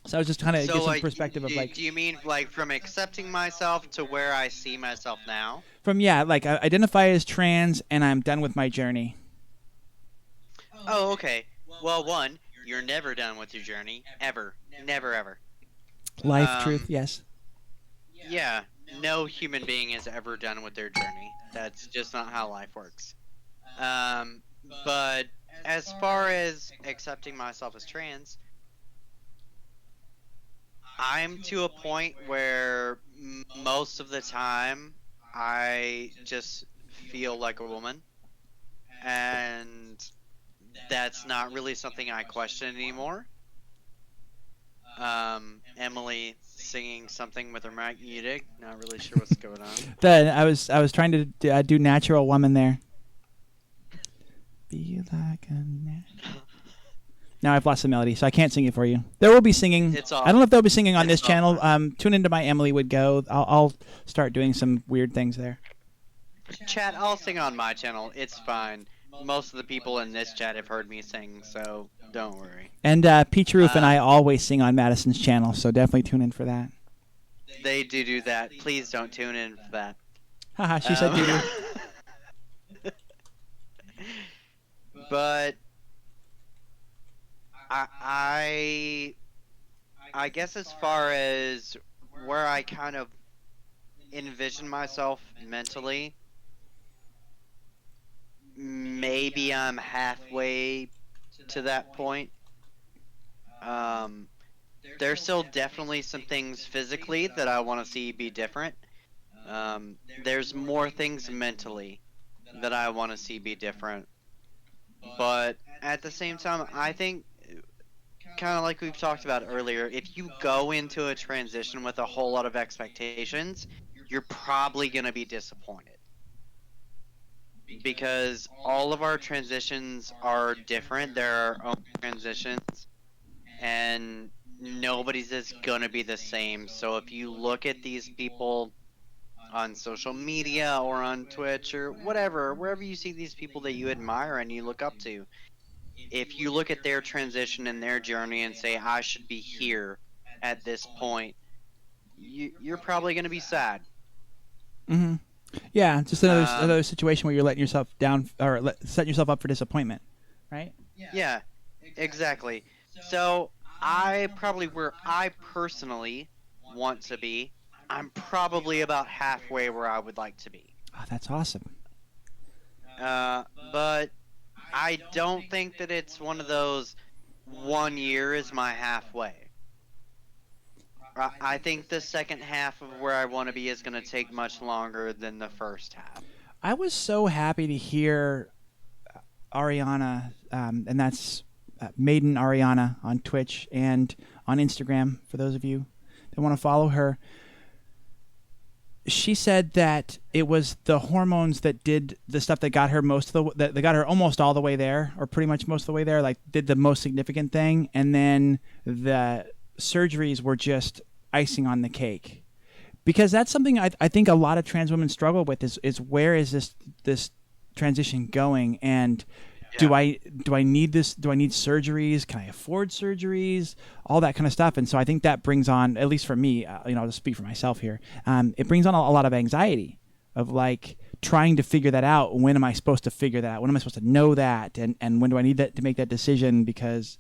So I was just trying to get some perspective of like... Do you mean like from accepting myself to where I see myself now? Like I identify as trans and I'm done with my journey. Oh, okay. Well, one, you're never done with your journey. Ever. Never, ever. Life, truth, yes. Yeah. No human being is ever done with their journey. That's just not how life works. But as far as accepting myself as trans... I'm to a point where most of the time I just feel like a woman, and that's not really something I question anymore. Emily singing something with her mic muted, not really sure what's going on. I was trying to do Natural Woman there. Be like a Now I've lost the melody, so I can't sing it for you. There will be singing. It's off. I don't know if they'll be singing on It's this channel. off. Tune into my Emily Would Go. I'll start doing some weird things there. Chat, I'll sing on my channel. It's fine. Most of the people in this chat have heard me sing, so don't worry. And Peach Roof and I always sing on Madison's channel, so definitely tune in for that. They do that. Please don't tune in for that. Haha, she said doo-doo. But I guess as far as where I kind of envision myself mentally, maybe I'm halfway to that point. There's still definitely some things physically that I want to see be different. There's more things mentally that I want to see be different. But at the same time, I think, kind of like we've talked about earlier, if you go into a transition with a whole lot of expectations, you're probably going to be disappointed. Because all of our transitions are different. There are our own transitions. And nobody's is going to be the same. So if you look at these people on social media or on Twitch or whatever, wherever you see these people that you admire and you look up to, if you look at their transition and their journey and say, I should be here at this point, you're probably going to be sad. Mm-hmm. Yeah, just another situation where you're letting yourself down or setting yourself up for disappointment, right? Yeah, exactly. So I probably, where I personally want to be, I'm probably about halfway where I would like to be. Oh, that's awesome. But I don't think that it's one of those 1 year is my halfway. I think the second half of where I want to be is going to take much longer than the first half. I was so happy to hear Ariana, and that's Maiden Ariana on Twitch and on Instagram, for those of you that want to follow her. She said that it was the hormones that did the stuff that got her that got her almost all the way there, or pretty much most of the way there, like did the most significant thing, and then the surgeries were just icing on the cake. Because that's something I think a lot of trans women struggle with is where is this transition going, and do I need this? Do I need surgeries? Can I afford surgeries? All that kind of stuff. And so I think that brings on, at least for me, I'll just speak for myself here. It brings on a lot of anxiety of like trying to figure that out. When am I supposed to figure that out? When am I supposed to know that? And when do I need that to make that decision? Because,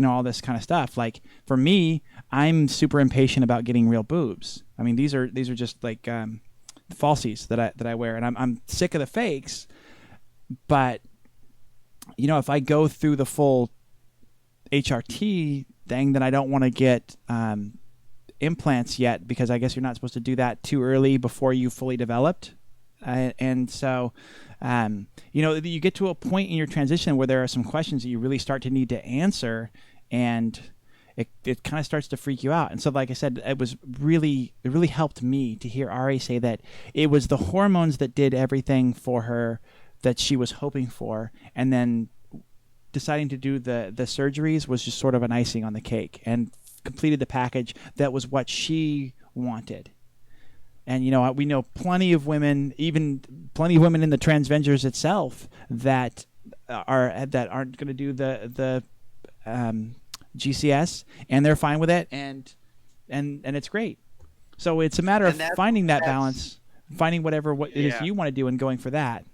all this kind of stuff. Like for me, I'm super impatient about getting real boobs. I mean, these are just like falsies that I wear, and I'm sick of the fakes. But if I go through the full HRT thing, then I don't want to get implants yet, because I guess you're not supposed to do that too early before you fully developed. And so, you get to a point in your transition where there are some questions that you really start to need to answer, and it kind of starts to freak you out. And so, like I said, it really helped me to hear Ari say that it was the hormones that did everything for her that she was hoping for, and then deciding to do the surgeries was just sort of an icing on the cake and completed the package that was what she wanted. And we know plenty of women in the Transvengers itself that aren't going to do the GCS, and they're fine with it, and it's great. So it's a matter of finding that balance, finding what it is you want to do, and going for that.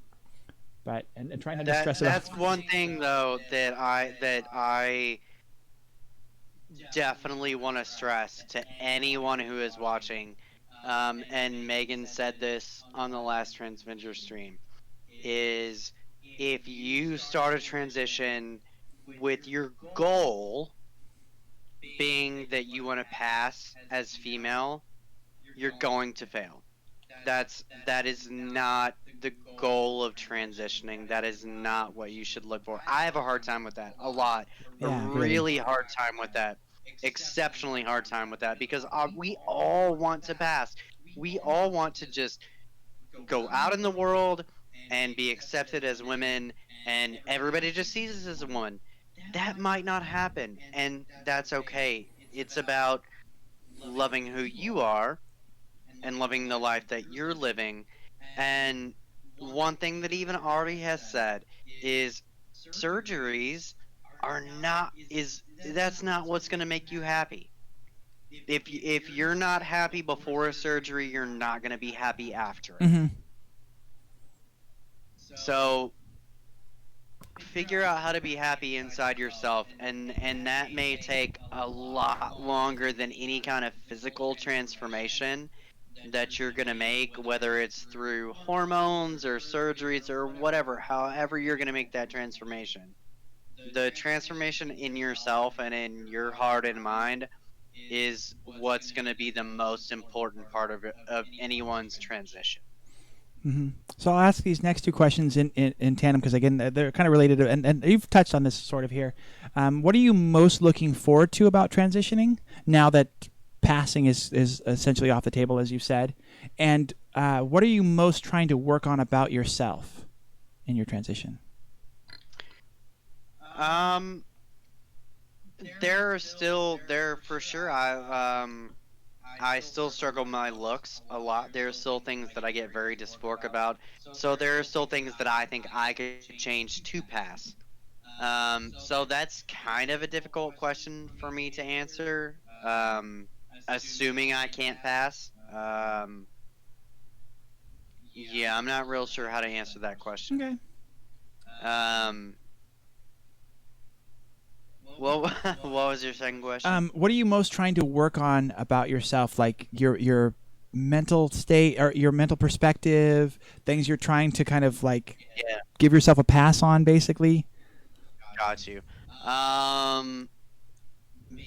But and trying not to stress it out. That's one thing though that I definitely want to stress to anyone who is watching. And Megan said this on the last Transvenger stream, is if you start a transition with your goal being that you want to pass as female, you're going to fail. That is not the goal of transitioning. That is not what you should look for. I have a hard time with that, a lot. Really hard time with that. Exceptionally hard time with that, because we all want to pass. We all want to just go out in the world and be accepted as women, and everybody just sees us as a woman. that might not happen, and that's okay. It's about loving who you are and loving the life that you're living. And one thing that even Ari has said is surgeries are not is that's not what's going to make you happy. If you're not happy before a surgery, you're not going to be happy after it. Mm-hmm. So figure out how to be happy inside yourself, and that may take a lot longer than any kind of physical transformation that you're going to make, whether it's through hormones or surgeries or whatever, however you're going to make that transformation. The transformation in yourself and in your heart and mind is what's going to be the most important part of anyone's transition. Mm-hmm. So I'll ask these next two questions in tandem because, again, they're kind of related, and you've touched on this sort of here. What are you most looking forward to about transitioning now that passing is essentially off the table, as you said? And what are you most trying to work on about yourself in your transition? There for sure. I still struggle with my looks a lot. There are still things that I get very dysphoric about. So there are still things that I think I could change to pass. So that's kind of a difficult question for me to answer. Assuming I can't pass. Yeah, I'm not real sure how to answer that question. Okay. What was your second question? What are you most trying to work on about yourself, like your mental state or your mental perspective, things you're trying to kind of like Yeah, give yourself a pass on, basically? got you.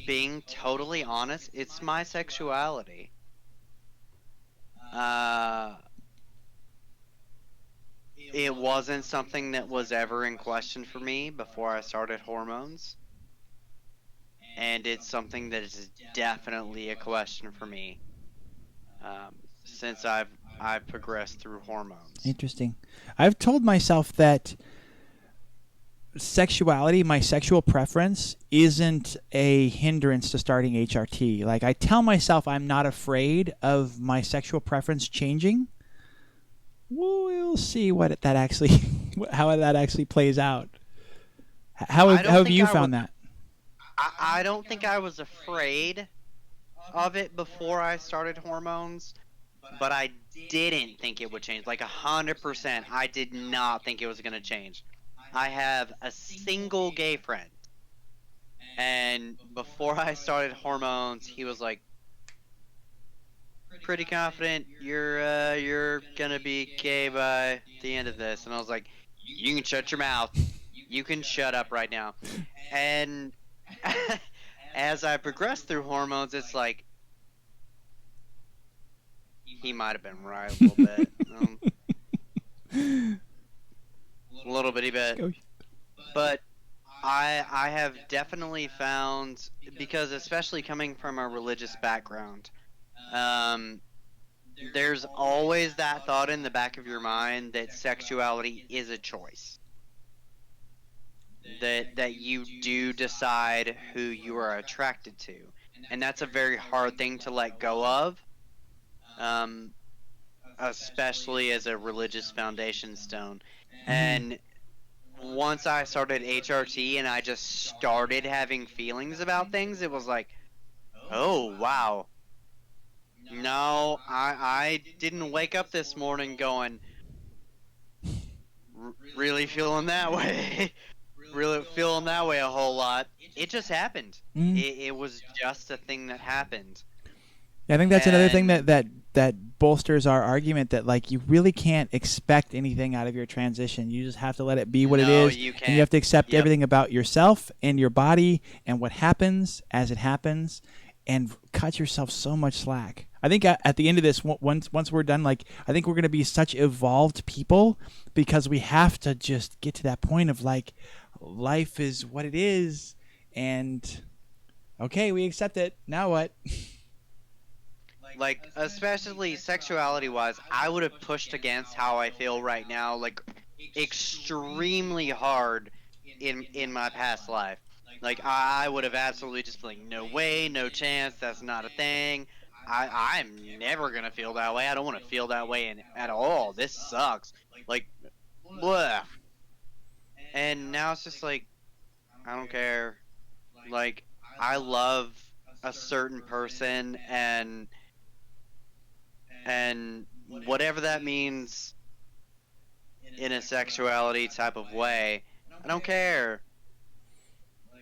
Being totally honest, it's my sexuality. Uh, it wasn't something that was ever in question for me before I started hormones, and it's something that is definitely a question for me since I've progressed through hormones. Interesting. I've told myself that sexuality, my sexual preference, isn't a hindrance to starting HRT. Like, I tell myself I'm not afraid of my sexual preference changing. We'll see what that actually, how that actually plays out. How have you found that? I don't think I was afraid of it before I started hormones, but I didn't think it would change. Like 100%, I did not think it was going to change. I have a single gay friend, and before I started hormones, he was like, "Pretty confident you're gonna be gay by the end of this," and I was like, "You can shut your mouth. You can shut up right now." And as I progressed through hormones, it's like he might have been right a little bit, a little bitty bit. But I have definitely found, because especially coming from a religious background, there's always that thought in the back of your mind that sexuality is a choice. That you do decide who you are attracted to, and that's a very hard thing to let go of, especially as a religious foundation stone. And once I started HRT and I just started having feelings about things, it was like, oh wow, no, I didn't wake up this morning going, really feeling that way. Really feeling that way a whole lot. It just happened. It was just a thing that happened. Yeah, I think that's another thing that bolsters our argument that, like, you really can't expect anything out of your transition. You just have to let it be what it is. You can't. And you have to accept everything about yourself and your body and what happens as it happens, and cut yourself so much slack. I think at the end of this, once we're done, like, I think we're going to be such evolved people because we have to just get to that point of, like, life is what it is, and okay, we accept it. Now what? Like, especially sexuality wise, I would have pushed against how I feel right now, like, extremely hard in my past life. Like, I would have absolutely just been like, no way, no chance, that's not a thing. I'm never gonna feel that way. I don't want to feel that way at all. This sucks. Like, blah. And now it's just like, I don't care. Like, I love a certain person, and whatever that means in a sexuality type of way, I don't care.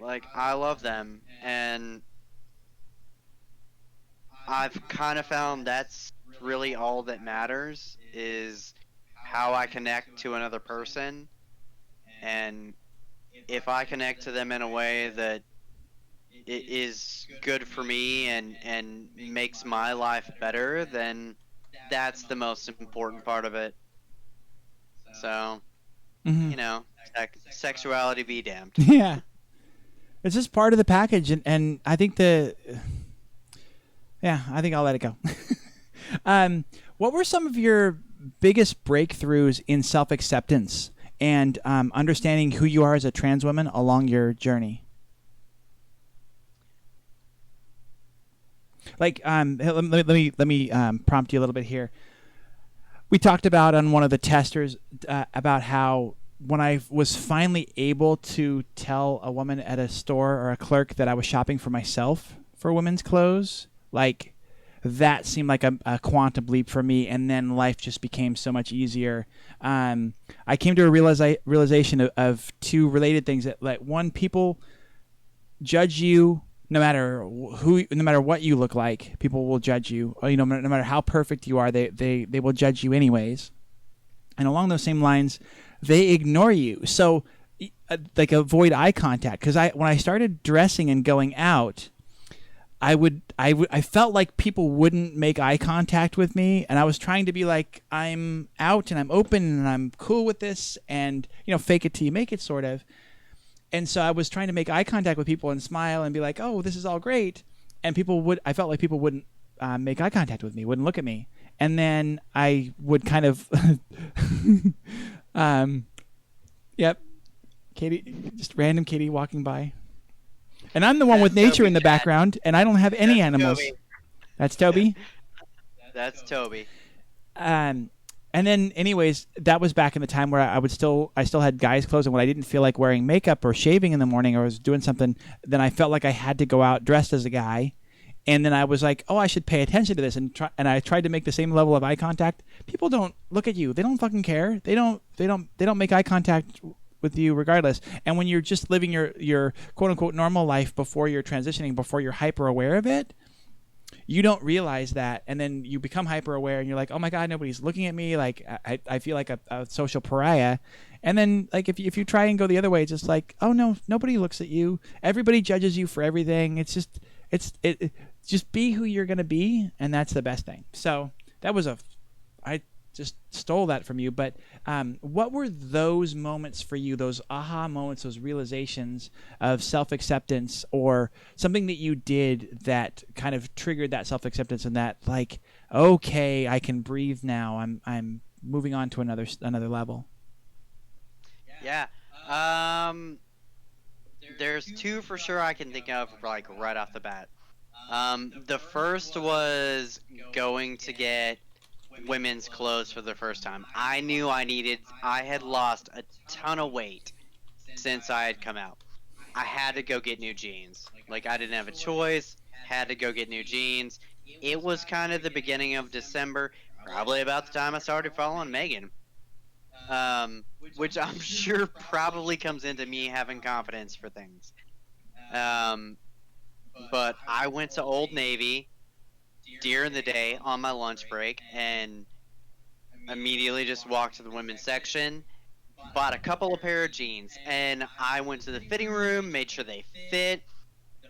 Like, I love them, and I've kind of found that's really all that matters, is how I connect to another person. And if I connect to them in a way that it is good for me and makes my life better, then that's the most important part of it. So, Mhm. you know, sexuality be damned. Yeah. It's just part of the package, and I think I think I'll let it go. What were some of your biggest breakthroughs in self-acceptance and understanding who you are as a trans woman along your journey? Like, let me prompt you a little bit here. We talked about on one of the testers about how when I was finally able to tell a woman at a store or a clerk that I was shopping for myself for women's clothes, like that seemed like a quantum leap for me, and then life just became so much easier. I came to a realization of two related things. That, like, one, people judge you no matter no matter what you look like. People will judge you. Or, no matter how perfect you are, they will judge you anyways. And along those same lines, they ignore you. So, like, avoid eye contact. Because when I started dressing and going out, I felt like people wouldn't make eye contact with me, and I was trying to be like, I'm out and I'm open and I'm cool with this, and fake it till you make it, sort of. And so I was trying to make eye contact with people and smile and be like, oh, this is all great. And I felt like people wouldn't make eye contact with me, wouldn't look at me. And then I would kind of, yep, Katie, just random Katie walking by. And I'm the one with nature in the background, and I don't have any animals. Toby. That's Toby? That's Toby. And then, anyways, that was back in the time where I still had guys' clothes, and when I didn't feel like wearing makeup or shaving in the morning or was doing something, then I felt like I had to go out dressed as a guy. And then I was like, oh, I should pay attention to this, and I tried to make the same level of eye contact. People don't look at you; they don't fucking care. They don't make eye contact with you regardless. And when you're just living your quote unquote normal life before you're transitioning, before you're hyper aware of it, you don't realize that, and then you become hyper aware, and you're like, oh my god, nobody's looking at me. Like I feel like a social pariah. And then, like, if you try and go the other way, it's just like, oh no, nobody looks at you. Everybody judges you for everything. It's just be who you're gonna be, and that's the best thing. So that was I just stole that from you. But what were those moments for you, those aha moments, those realizations of self-acceptance, or something that you did that kind of triggered that self-acceptance, and that, like, okay, I can breathe now. I'm moving on to another level. Yeah. There's two for sure I can think of, like, right off the bat. The first was going to get women's clothes for the first time. I knew I had lost a ton of weight since I had come out. I had to go get new jeans. Like, I didn't have a choice, had to go get new jeans. It was kind of the beginning of December, probably about the time I started following Megan. Which I'm sure probably comes into me having confidence for things. But I went to Old Navy during the day on my lunch break and immediately just walked to the women's section, bought a couple of pair of jeans, and I went to the fitting room, made sure they fit.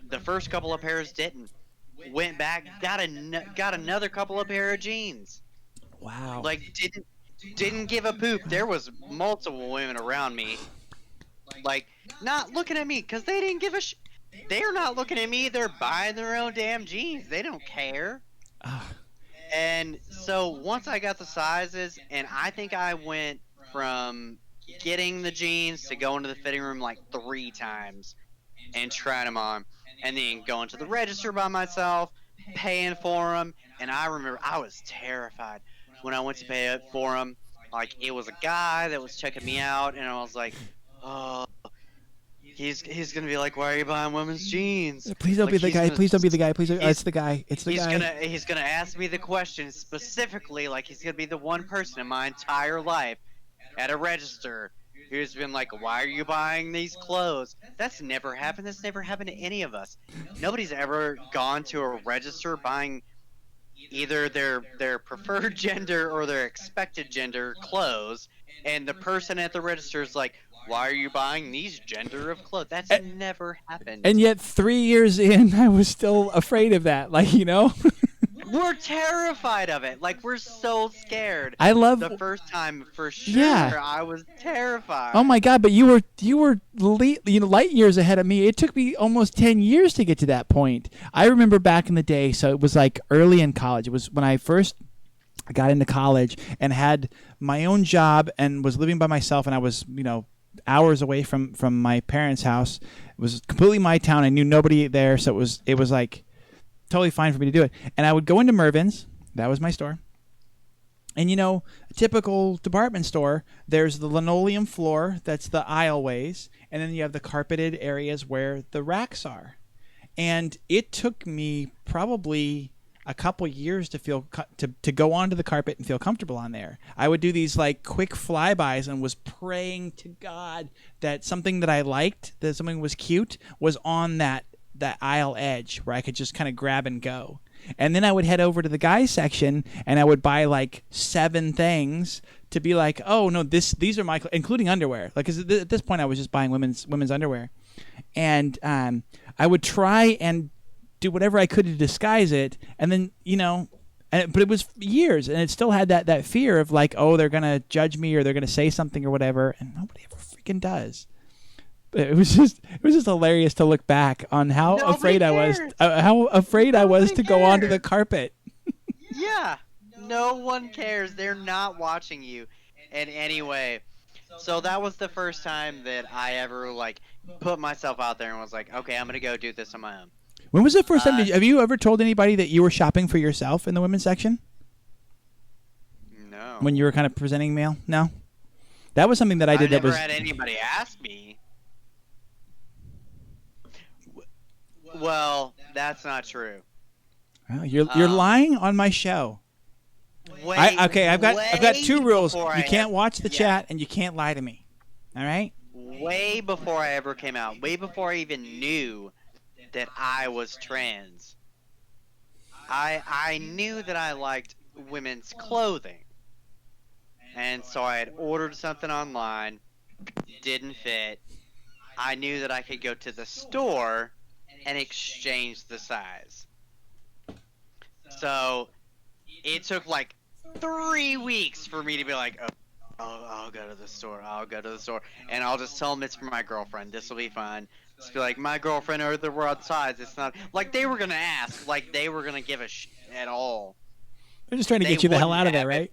The first couple of pairs didn't. Went back, got another couple of pair of jeans. Wow. Like, didn't give a poop. There was multiple women around me, like, not looking at me because they didn't give a shit. They're not looking at me. They're buying their own damn jeans. They don't care. And so once I got the sizes, and I think I went from getting the jeans to going to the fitting room like 3 times. and trying them on, and then going to the register by myself, paying for them. And I remember I was terrified when I went to pay it for them. Like, it was a guy that was checking me out, and I was like, oh, he's gonna be like, why are you buying women's jeans? Please don't Like, be the he's guy. gonna- Please don't be the guy. Please. he's- It's the guy. It's the guy. He's gonna ask me the question specifically, like he's gonna be the one person in my entire life at a register who's been like, why are you buying these clothes? That's never happened. That's never happened to any of us. Nobody's ever gone to a register buying either their preferred gender or their expected gender clothes, and the person at the register is like, why are you buying these gender of clothes? That's never happened. And yet, 3 years in, I was still afraid of that. Like, you know. We're terrified of it. Like, we're so scared. I love The first time, for sure, Yeah. I was terrified. Oh my God! But you were light years ahead of me. It took me almost 10 years to get to that point. I remember back in the day. So it was like early in college. It was when I first got into college and had my own job and was living by myself. And I was hours away from my parents' house. It was completely my town. I knew nobody there, so it was like totally fine for me to do it. And I would go into Mervyn's. That was my store. And a typical department store, there's the linoleum floor, that's the aisleways, and then you have the carpeted areas where the racks are. And it took me probably a couple years to go onto the carpet and feel comfortable on there. I would do these like quick flybys and was praying to God that something that I liked, that something was cute, was on that aisle edge where I could just kind of grab and go. And then I would head over to the guys section and I would buy like 7 things to be like, oh no, these are my, including underwear. Like, 'cause at this point I was just buying women's underwear, and I would try and do whatever I could to disguise it, and then but it was years, and it still had that fear of like, oh, they're gonna judge me or they're gonna say something or whatever, and nobody ever freaking does. It was just hilarious to look back on how Nobody afraid cares. I was to go onto the cares. carpet. Yeah, no one cares. They're not watching you in any way. So that was the first time that I ever like put myself out there and was like, okay, I'm gonna go do this on my own. When was the first time? Have you ever told anybody that you were shopping for yourself in the women's section? No. When you were kind of presenting mail? No. That was something that I did. never that was had anybody ask me. Well, that's not true. Well, you're lying on my show. I've got 2 rules. You can't watch the chat and you can't lie to me. All right? Way before I ever came out, way before I even knew that I was trans, I knew that I liked women's clothing. And so I had ordered something online, didn't fit. I knew that I could go to the store and exchange the size. So it took like 3 weeks for me to be like, oh, I'll go to the store. And I'll just tell them it's for my girlfriend. This will be fine. Just be like, my girlfriend or the wrong size. It's not like they were going to ask. Like they were going to give a shit at all. They're just trying to get you the hell out of there, right?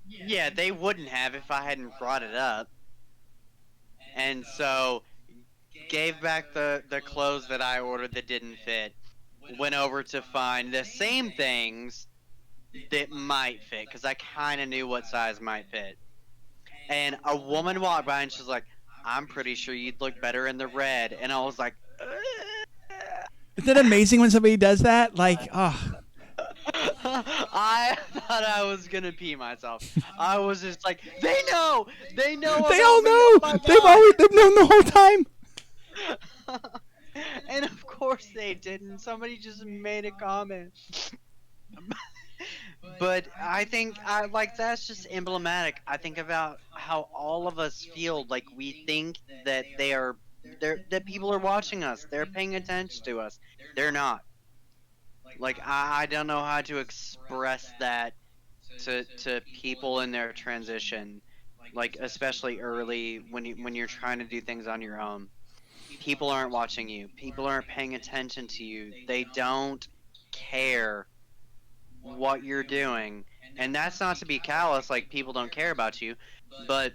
Yeah, they wouldn't have if I hadn't brought it up. And so gave back the clothes that I ordered that didn't fit. Went over to find the same things that might fit, because I kind of knew what size might fit. And a woman walked by and she's like, I'm pretty sure you'd look better in the red. And I was like, Isn't that amazing when somebody does that? Like, oh. I thought I was gonna pee myself. I was just like, they know. They about all me. know. Oh my They've known the whole time. God. And of course they didn't. Somebody just made a comment. But I think that's just emblematic. I think about how all of us feel like we think that that people are watching us. They're paying attention to us. They're not. Like I don't know how to express that to people in their transition, like especially early when you're trying to do things on your own. People aren't watching you. People aren't paying attention to you. They don't care what you're doing. And that's not to be callous, like people don't care about you, but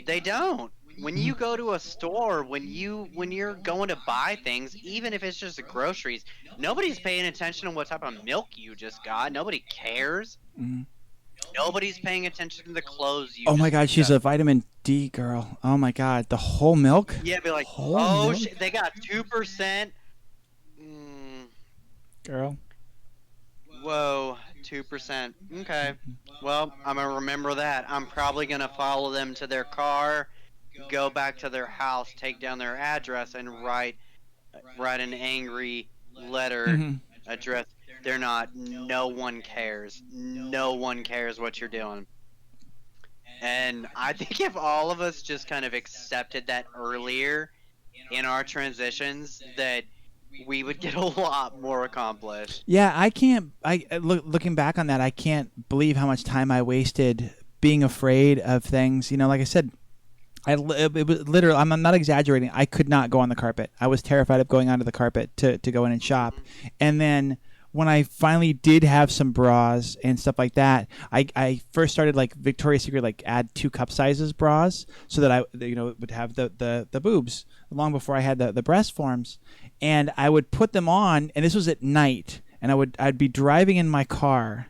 they don't. when you go to a store, when you're going to buy things, even if it's just the groceries, nobody's paying attention to what type of milk you just got. Nobody cares. Mhm. Nobody's paying attention to the clothes you Oh my just God, picked she's up. a vitamin D girl. Oh my God, the whole milk. Yeah, be like, Whole oh milk? shit, they got 2%. Girl. Whoa, 2%. Okay. Well, I'm gonna remember that. I'm probably gonna follow them to their car, go back to their house, take down their address, and write an angry letter Mhm. address. They're not. No one cares. No one cares what you're doing. And I think if all of us just kind of accepted that earlier in our transitions, that we would get a lot more accomplished. Yeah, I can't. Looking back on that, I can't believe how much time I wasted being afraid of things. You know, like I said, it was literally. I'm not exaggerating. I could not go on the carpet. I was terrified of going onto the carpet to go in and shop. And then when I finally did have some bras and stuff like that, I first started like Victoria's Secret, like add 2 cup sizes bras so that I would have the boobs long before I had the breast forms, and I would put them on, and this was at night, and I'd be driving in my car,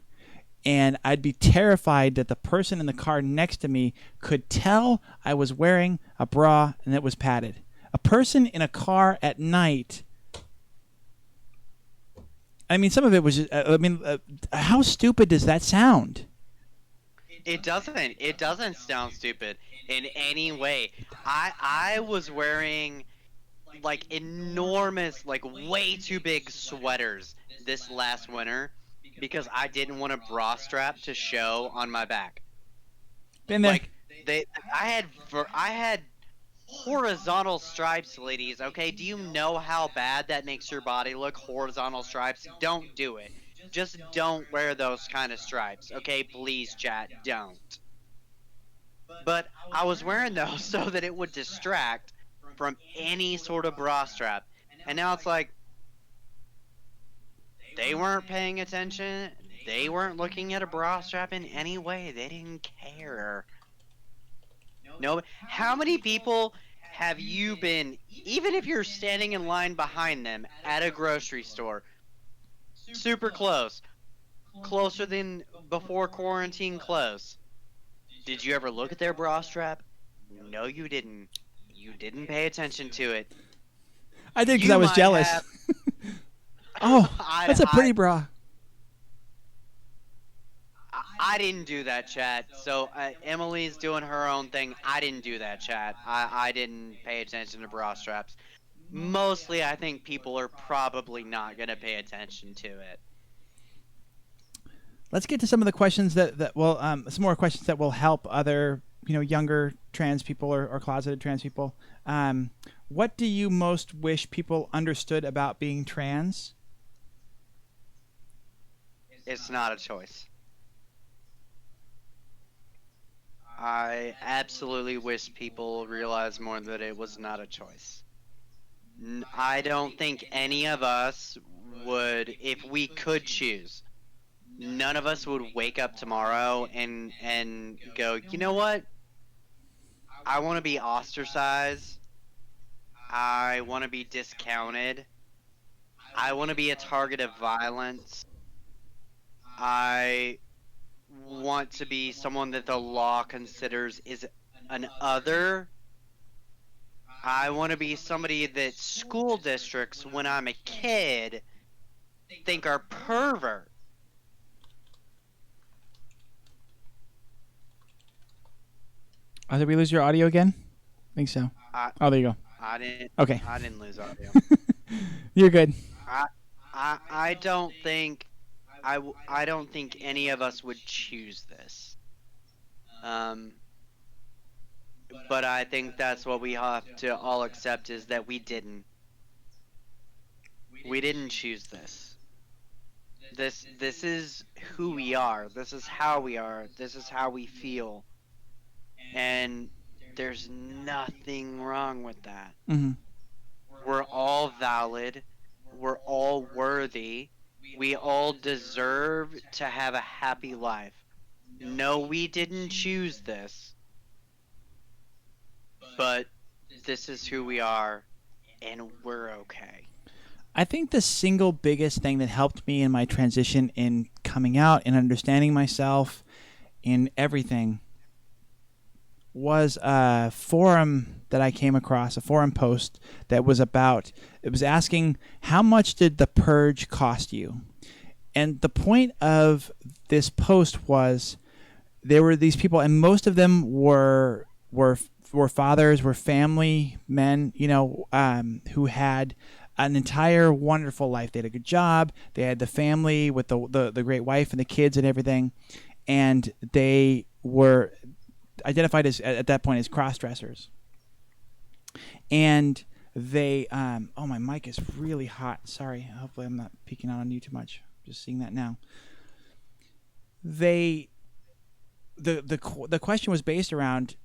and I'd be terrified that the person in the car next to me could tell I was wearing a bra and it was padded. A person in a car at night. I mean, some of it was just, how stupid does that sound? It doesn't. It doesn't sound stupid in any way. I was wearing like enormous, like way too big sweaters this last winter because I didn't want a bra strap to show on my back. Been there. Like I had horizontal stripes, ladies. Okay, do you know how bad that makes your body look? Horizontal stripes. Don't do it. Just don't wear those kind of stripes. Okay, please, chat. Don't. But I was wearing those so that it would distract from any sort of bra strap. And now it's like they weren't paying attention. They weren't looking at a bra strap in any way. They didn't care. No. How many people have you been, even if you're standing in line behind them at a grocery store, super close, closer than before quarantine close? Did you ever look at their bra strap? No, you didn't. You didn't pay attention to it. I did because You I was might jealous. have- Oh, I- that's a pretty I- bra. I didn't do that, chat. So Emily's doing her own thing. I didn't do that, chat. I didn't pay attention to bra straps. Mostly, I think people are probably not going to pay attention to it. Let's get to some of the questions that will some more questions that will help other younger trans people or closeted trans people. What do you most wish people understood about being trans? It's not a choice. I absolutely wish people realized more that it was not a choice. I don't think any of us would, if we could choose, none of us would wake up tomorrow and go, you know what? I want to be ostracized. I want to be discounted. I want to be a target of violence. I want to be someone that the law considers is an other. I want to be somebody that school districts, when I'm a kid, think are pervert. Oh, did we lose your audio again? I think so. Oh, there you go. I didn't. Okay. I didn't lose audio. You're good. I don't think. I don't think any of us would choose this. But I think that's what we have to all accept is that we didn't. We didn't choose this. This is who we are. This is how we are. This is how we feel. And there's nothing wrong with that. Mm-hmm. We're all valid. We're all worthy. We all deserve to have a happy life. No, we didn't choose this. but this is who we are, and we're okay. I think the single biggest thing that helped me in my transition in coming out and understanding myself in everything was a forum that I came across, a forum post that was about, it was asking, how much did the purge cost you? And the point of this post was, there were these people, and most of them were fathers, were family men, who had an entire wonderful life. They had a good job. They had the family with the great wife and the kids and everything, and they were identified as, at that point, as cross-dressers. And they oh, my mic is really hot. Sorry. Hopefully I'm not peeking out on you too much. Just seeing that now. The question was based around,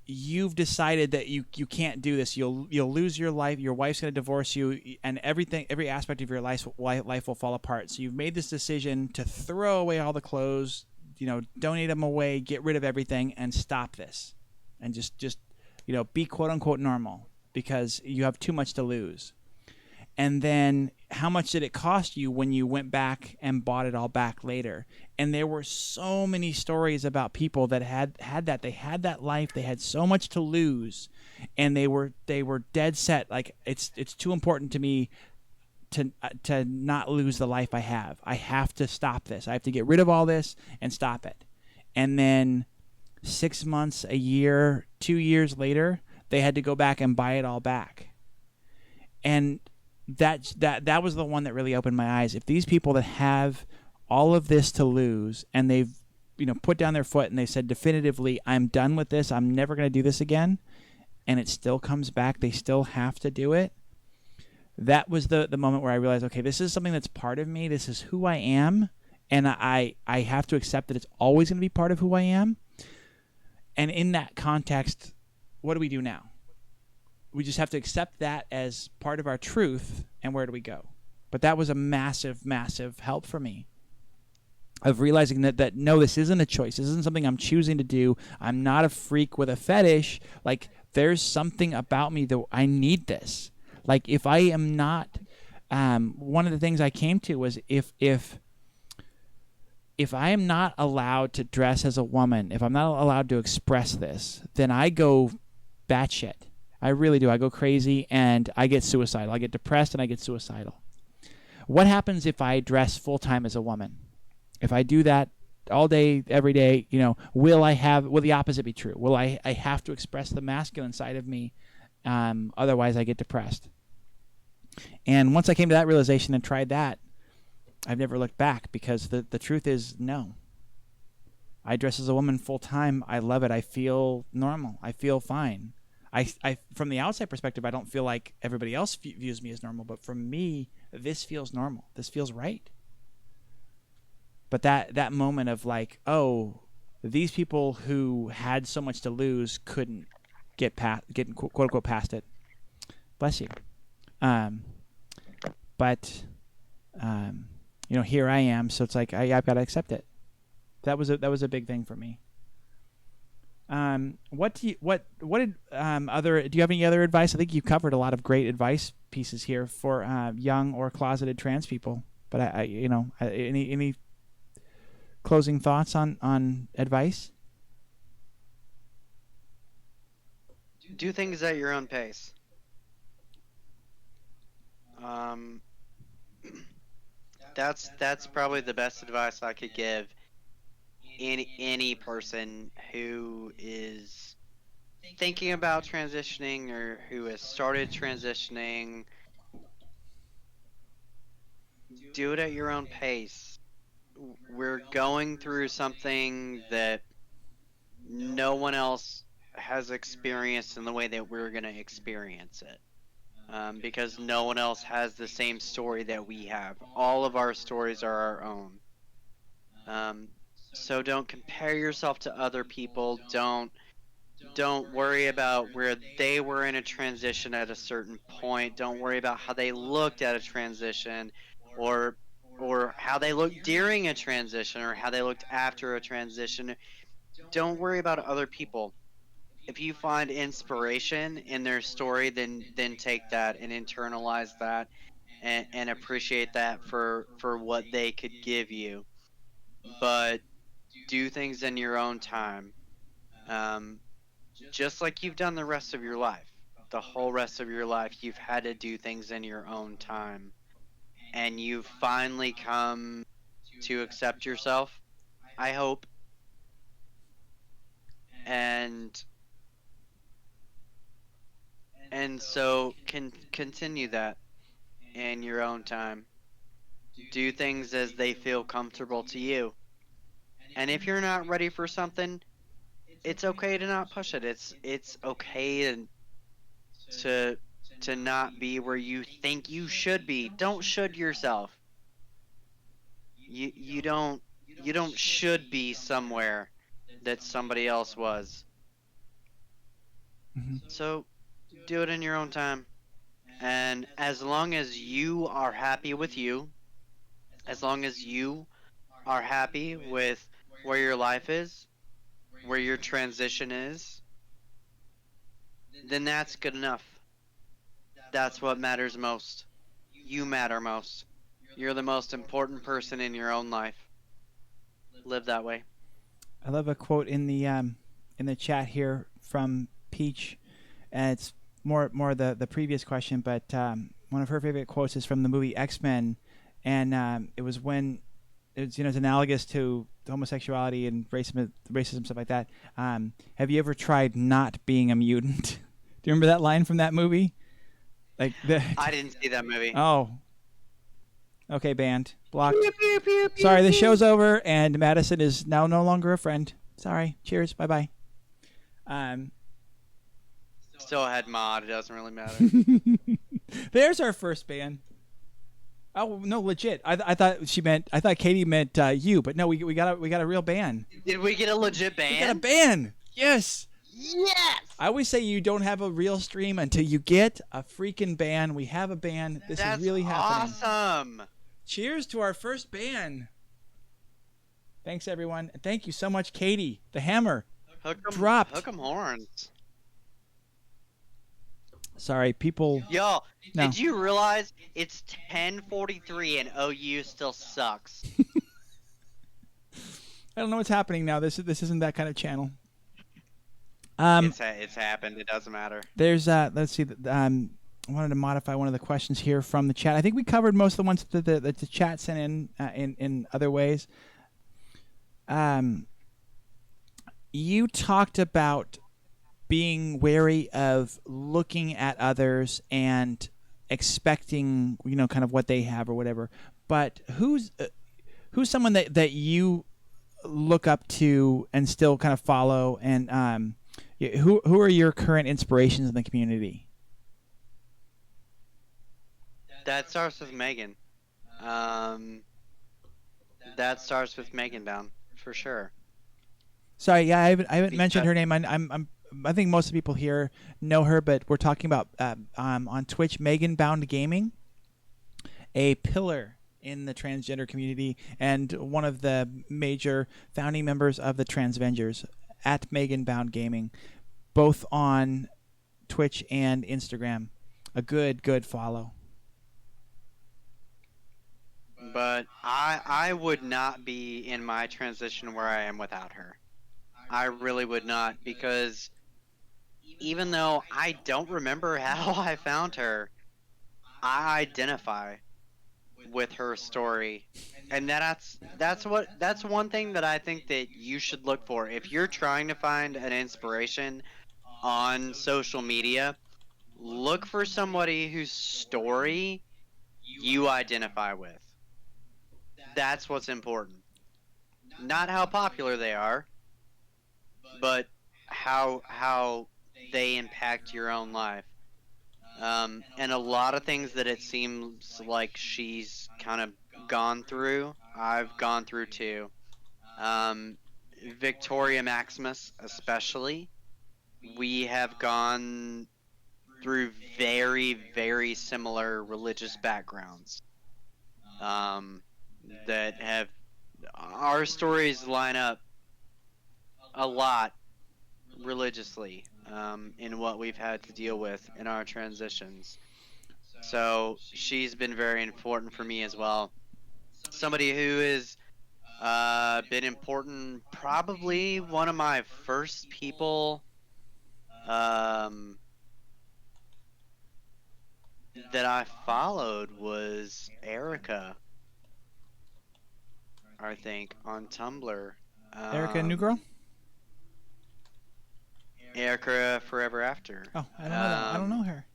you've decided that you can't do this. You'll lose your life. Your wife's going to divorce you, and every aspect of your life will fall apart. So you've made this decision to throw away all the clothes, donate them away, get rid of everything, and stop this, and just be quote unquote normal, because you have too much to lose. And then, how much did it cost you when you went back and bought it all back later? And there were so many stories about people that had that. They had that life. They had so much to lose, and they were dead set. Like, it's too important to me to not lose the life I have. I have to stop this. I have to get rid of all this and stop it. And then 6 months, a year, 2 years later, they had to go back and buy it all back. And that was the one that really opened my eyes. If these people that have all of this to lose, and they've put down their foot and they said definitively, I'm done with this, I'm never going to do this again, and it still comes back, they still have to do it. That was the moment where I realized, okay, this is something that's part of me, this is who I am, and I have to accept that it's always going to be part of who I am. And in that context, what do we do now? We just have to accept that as part of our truth, and where do we go? But that was a massive, massive help for me, of realizing that no, this isn't a choice. This isn't something I'm choosing to do. I'm not a freak with a fetish. Like, there's something about me that I need this. Like, if I am not, one of the things I came to was, if I am not allowed to dress as a woman, if I'm not allowed to express this, then I go batshit. I really do. I go crazy, and I get suicidal. I get depressed, and I get suicidal. What happens if I dress full-time as a woman? If I do that all day, every day, will the opposite be true? Will I have to express the masculine side of me? Otherwise, I get depressed. And once I came to that realization and tried that, I've never looked back, because the truth is, no. I dress as a woman full-time. I love it. I feel normal. I feel fine. I from the outside perspective, I don't feel like everybody else views me as normal, but for me, this feels normal. This feels right. But that moment of like, oh, these people who had so much to lose couldn't get quote unquote past it. Bless you. But here I am. So it's like I've got to accept it. That was a big thing for me. Do you have any other advice? I think you've covered a lot of great advice pieces here for young or closeted trans people. But any closing thoughts on advice? Do things at your own pace. That's probably the best advice I could give any person who is thinking about transitioning or who has started transitioning. Do it at your own pace. We're going through something that no one else has experienced in the way that we're going to experience it. Because no one else has the same story that we have. All of our stories are our own. So don't compare yourself to other people. Don't worry about where they were in a transition at a certain point. Don't worry about how they looked at a transition, or how they looked during a transition, or how they looked after a transition. Don't worry about other people. if you find inspiration in their story, then take that and internalize that and appreciate that for what they could give you. But do things in your own time. Um, just like you've done the rest of your life. The whole rest of your life, you've had to do things in your own time. And you've finally come to accept yourself, I hope. And so can continue that in your own time. Do things as they feel comfortable to you. And if you're not ready for something, it's okay to not push it. It's okay to to not be where you think you should be. Don't should yourself. You don't should be somewhere that somebody else was. Hmm. So do it in your own time. And as long as you are happy with you, as long as you are happy with where your life is, where your transition is, then that's good enough. That's what matters most. You matter most. You're the most important person in your own life. Live that way. I love a quote in the chat here from Peach, and it's more the previous question, but one of her favorite quotes is from the movie X-Men, and it was when it's analogous to homosexuality and racism stuff like that. Have you ever tried not being a mutant? Do you remember that line from that movie? Like the I didn't see that movie. oh, okay, banned, blocked. Sorry, the show's over, and Madison is now no longer a friend. Sorry. Cheers. Bye bye. Um, Still had mod. It doesn't really matter. there's our first ban. Oh no, legit. I thought Katie meant you, but no, we got a real ban. Did we get a legit We got a ban? ban. Yes. Yes. I always say you don't have a real stream until you get a freaking ban. We have a ban. This That's is really happening. awesome. Cheers to our first ban. Thanks everyone. And thank you so much, Katie. The hammer dropped. Hook 'em horns. Sorry, people. Yo, No. did you realize it's 10:43 and OU still sucks? I don't know what's happening now. This isn't that kind of channel. It's happened. It doesn't matter. There's let's see. I wanted to modify one of the questions here from the chat. I think we covered most of the ones that the chat sent in other ways. You talked about being wary of looking at others and expecting, kind of what they have or whatever. But who's someone that you look up to and still kind of follow, and who are your current inspirations in the community? That starts with Megan. That starts with Megan down for sure. Sorry, yeah, I haven't mentioned her name. I think most of the people here know her, but we're talking about on Twitch, Megan Bound Gaming, a pillar in the transgender community and one of the major founding members of the Transvengers at Megan Bound Gaming, both on Twitch and Instagram. A good follow. But I would not be in my transition where I am without her. I really would not, because even though I don't remember how I found her, I identify with her story. And that's one thing that I think that you should look for. If you're trying to find an inspiration on social media, look for somebody whose story you identify with. That's what's important. Not how popular they are, but how they impact your own life. And a lot of things that it seems like she's kind of gone through, I've gone through too. Victoria Maximus especially, we have gone through very, very similar religious backgrounds. That have, our stories line up a lot religiously. in what we've had to deal with in our transitions. So she's been very important for me as well. Somebody who has been important, probably one of my first people um, that I followed was Erica, I think, on Tumblr. Erica, new girl. Erica Forever After. Oh, I don't know that. I don't know her.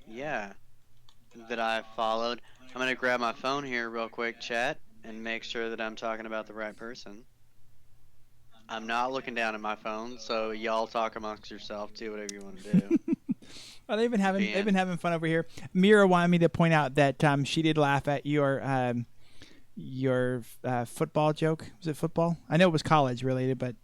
Yeah, that I followed. I'm gonna grab my phone here real quick, chat, and make sure that I'm talking about the right person. I'm not looking down at my phone, so y'all talk amongst yourself. Do whatever you want to do. Well, they've been having fun over here. Mira wanted me to point out that she did laugh at your football joke. Was it football? I know it was college related, but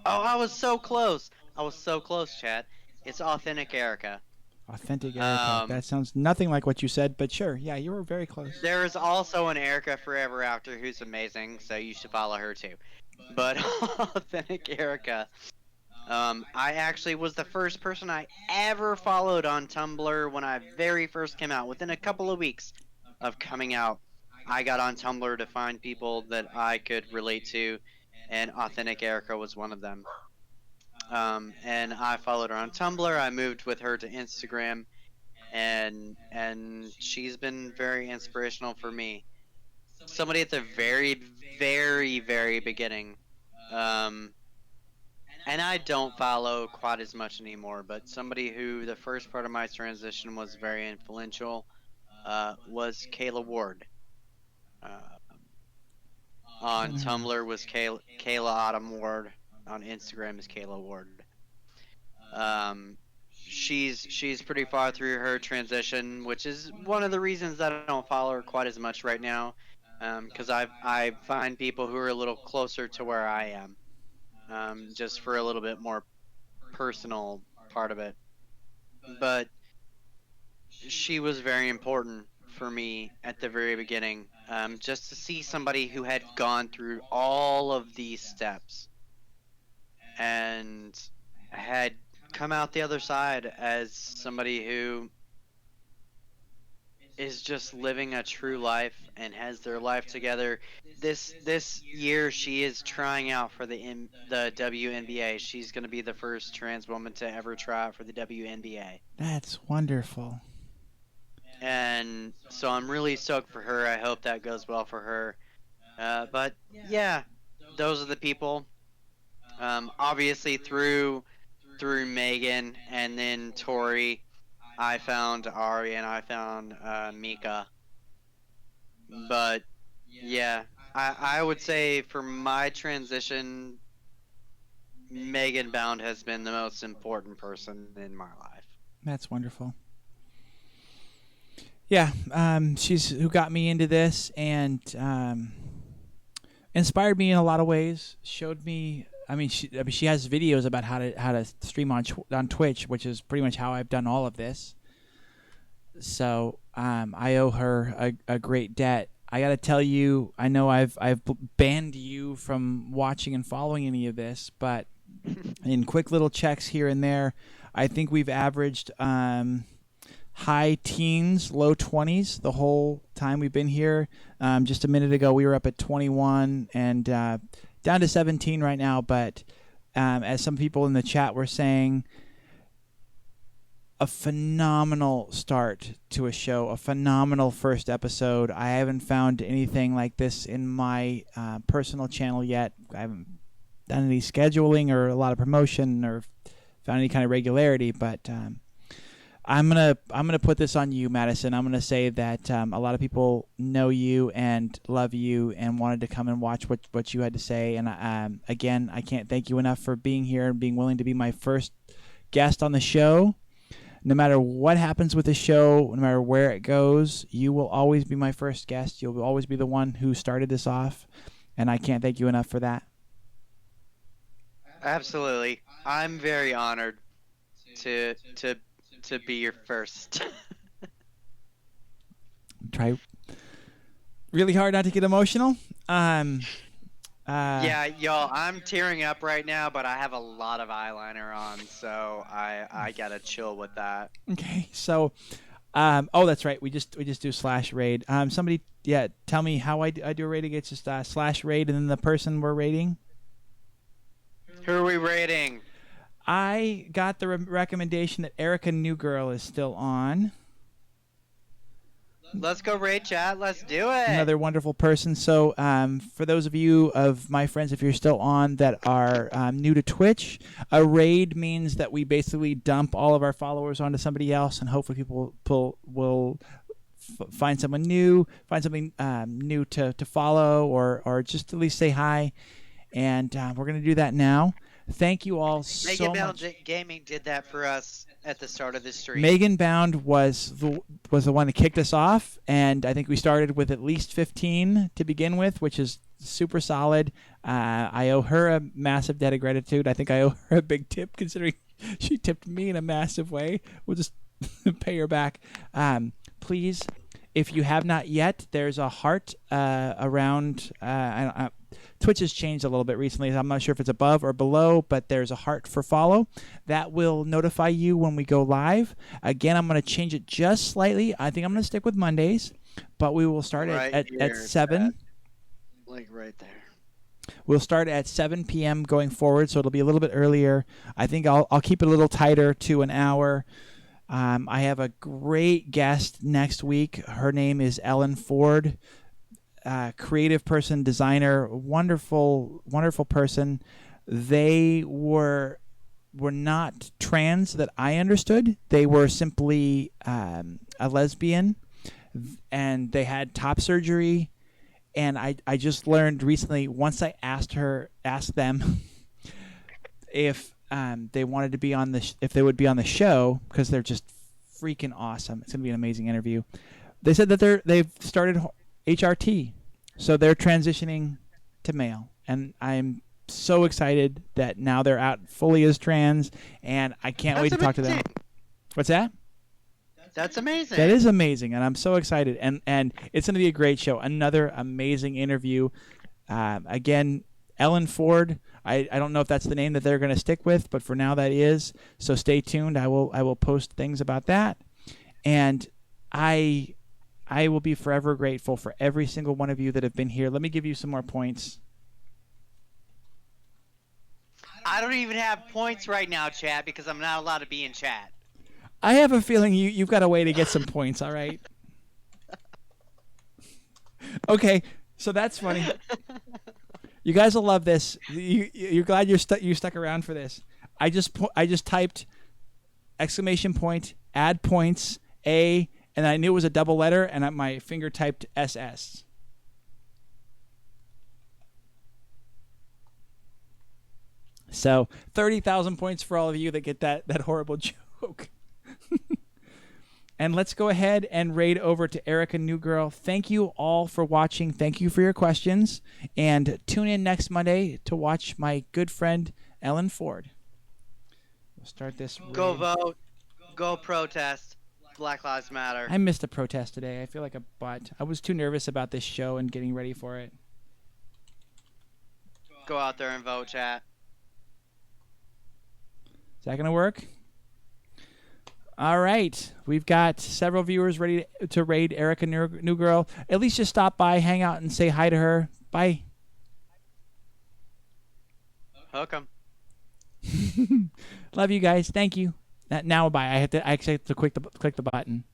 Oh, I was so close. I was so close, chat. It's authentic Erica. Authentic Erica. That sounds nothing like what you said, but sure. Yeah, you were very close. There is also an Erica Forever After who's amazing, so you should follow her too. But authentic Erica. I actually was the first person I ever followed on Tumblr when I very first came out. Within a couple of weeks of coming out, I got on Tumblr to find people that I could relate to, and authentic Erica was one of them. And I followed her on Tumblr. I moved with her to Instagram, and she's been very inspirational for me. Somebody at the very, very, very beginning. And I don't follow quite as much anymore, but somebody who the first part of my transition was very influential was Kayla Ward. On Tumblr was Kayla Autumn Ward. On Instagram is Kayla Ward. She's pretty far through her transition, which is one of the reasons that I don't follow her quite as much right now, because I find people who are a little closer to where I am. Just for a little bit more personal part of it. But she was very important for me at the very beginning. Just to see somebody who had gone through all of these steps and had come out the other side as somebody who is just living a true life and has their life together. This year she is trying out for the WNBA. She's going to be the first trans woman to ever try out for the WNBA. That's wonderful. And so I'm really stoked for her. I hope that goes well for her. But yeah, those are the people. Obviously through Megan and then Tori, I found Ari and I found Mika. But yeah, I would say for my transition, Megan Bound has been the most important person in my life. That's wonderful. Yeah, she's who got me into this and inspired me in a lot of ways. Showed me. She has videos about how to stream on Twitch, which is pretty much how I've done all of this. So I owe her a great debt. I got to tell you, I know I've banned you from watching and following any of this, but in quick little checks here and there, I think we've averaged high teens, low 20s the whole time we've been here. Just a minute ago, we were up at 21 and down to 17 right now. But as some people in the chat were saying, a phenomenal start to a show, a phenomenal first episode. I haven't found anything like this in my personal channel yet. I haven't done any scheduling or a lot of promotion or found any kind of regularity, but I'm gonna put this on you, Madison. I'm gonna say that a lot of people know you and love you and wanted to come and watch what you had to say. And again, I can't thank you enough for being here and being willing to be my first guest on the show. No matter what happens with the show, no matter where it goes, you will always be my first guest. You'll always be the one who started this off, and I can't thank you enough for that. Absolutely, I'm very honored to be your first. Try really hard not to get emotional. Yeah, y'all, I'm tearing up right now, but I have a lot of eyeliner on, so I gotta chill with that. Okay, so, oh, that's right. We just do slash raid. Somebody, yeah, tell me how I do a rating. It's just slash raid, and then the person we're rating. Who are we rating? I got the recommendation that Erica New Girl is still on. Let's go raid chat. Let's do it. Another wonderful person. So, for those of you of my friends, if you're still on that are new to Twitch, a raid means that we basically dump all of our followers onto somebody else, and hopefully people will find someone new, find something new to follow, or just at least say hi. And we're gonna do that now. Thank you all so Megan much. Bound Gaming did that for us at the start of the stream. Megan Bound was the one that kicked us off, and I think we started with at least 15 to begin with, which is super solid. I owe her a massive debt of gratitude. I think I owe her a big tip, considering she tipped me in a massive way. We'll just pay her back. Please, if you have not yet, there's a heart around. Twitch has changed a little bit recently. I'm not sure if it's above or below, but there's a heart for follow. That will notify you when we go live. Again, I'm going to change it just slightly. I think I'm going to stick with Mondays, but we will start at 7. Like right there. We'll start at 7 p.m. going forward, so it'll be a little bit earlier. I think I'll keep it a little tighter to an hour. I have a great guest next week. Her name is Ellen Ford. Creative person, designer, wonderful person. They were not trans that I understood. They were simply a lesbian, and they had top surgery. And I just learned recently, once I asked them if they wanted to be on if they would be on the show, because they're just freaking awesome. It's gonna be an amazing interview. They said that they've started HRT, so they're transitioning to male, and I'm so excited that now they're out fully as trans, and I can't wait to talk to them. What's that? That's amazing. That is amazing, and I'm so excited, and it's going to be a great show. Another amazing interview. Again, Ellen Ford. I don't know if that's the name that they're going to stick with, but for now that is. So stay tuned. I will post things about that, and I will be forever grateful for every single one of you that have been here. Let me give you some more points. I don't even have points right now, chat, because I'm not allowed to be in chat. I have a feeling you've got a way to get some points, all right? Okay, so that's funny. You guys will love this. You're glad you stuck around for this. I just typed exclamation point, add points, A, and I knew it was a double letter, and my finger typed SS. So 30,000 points for all of you that get that horrible joke. And let's go ahead and raid over to Erica New Girl. Thank you all for watching. Thank you for your questions. And tune in next Monday to watch my good friend Ellen Ford. We'll start this. Go vote. Go protest. Black Lives Matter. I missed a protest today. I feel like a butt. I was too nervous about this show and getting ready for it. Go out there and vote, chat. Is that going to work? All right. We've got several viewers ready to raid Erica New Girl. At least just stop by, hang out, and say hi to her. Bye. Hook 'em. Love you guys. Thank you. Now bye. I actually have to click the button.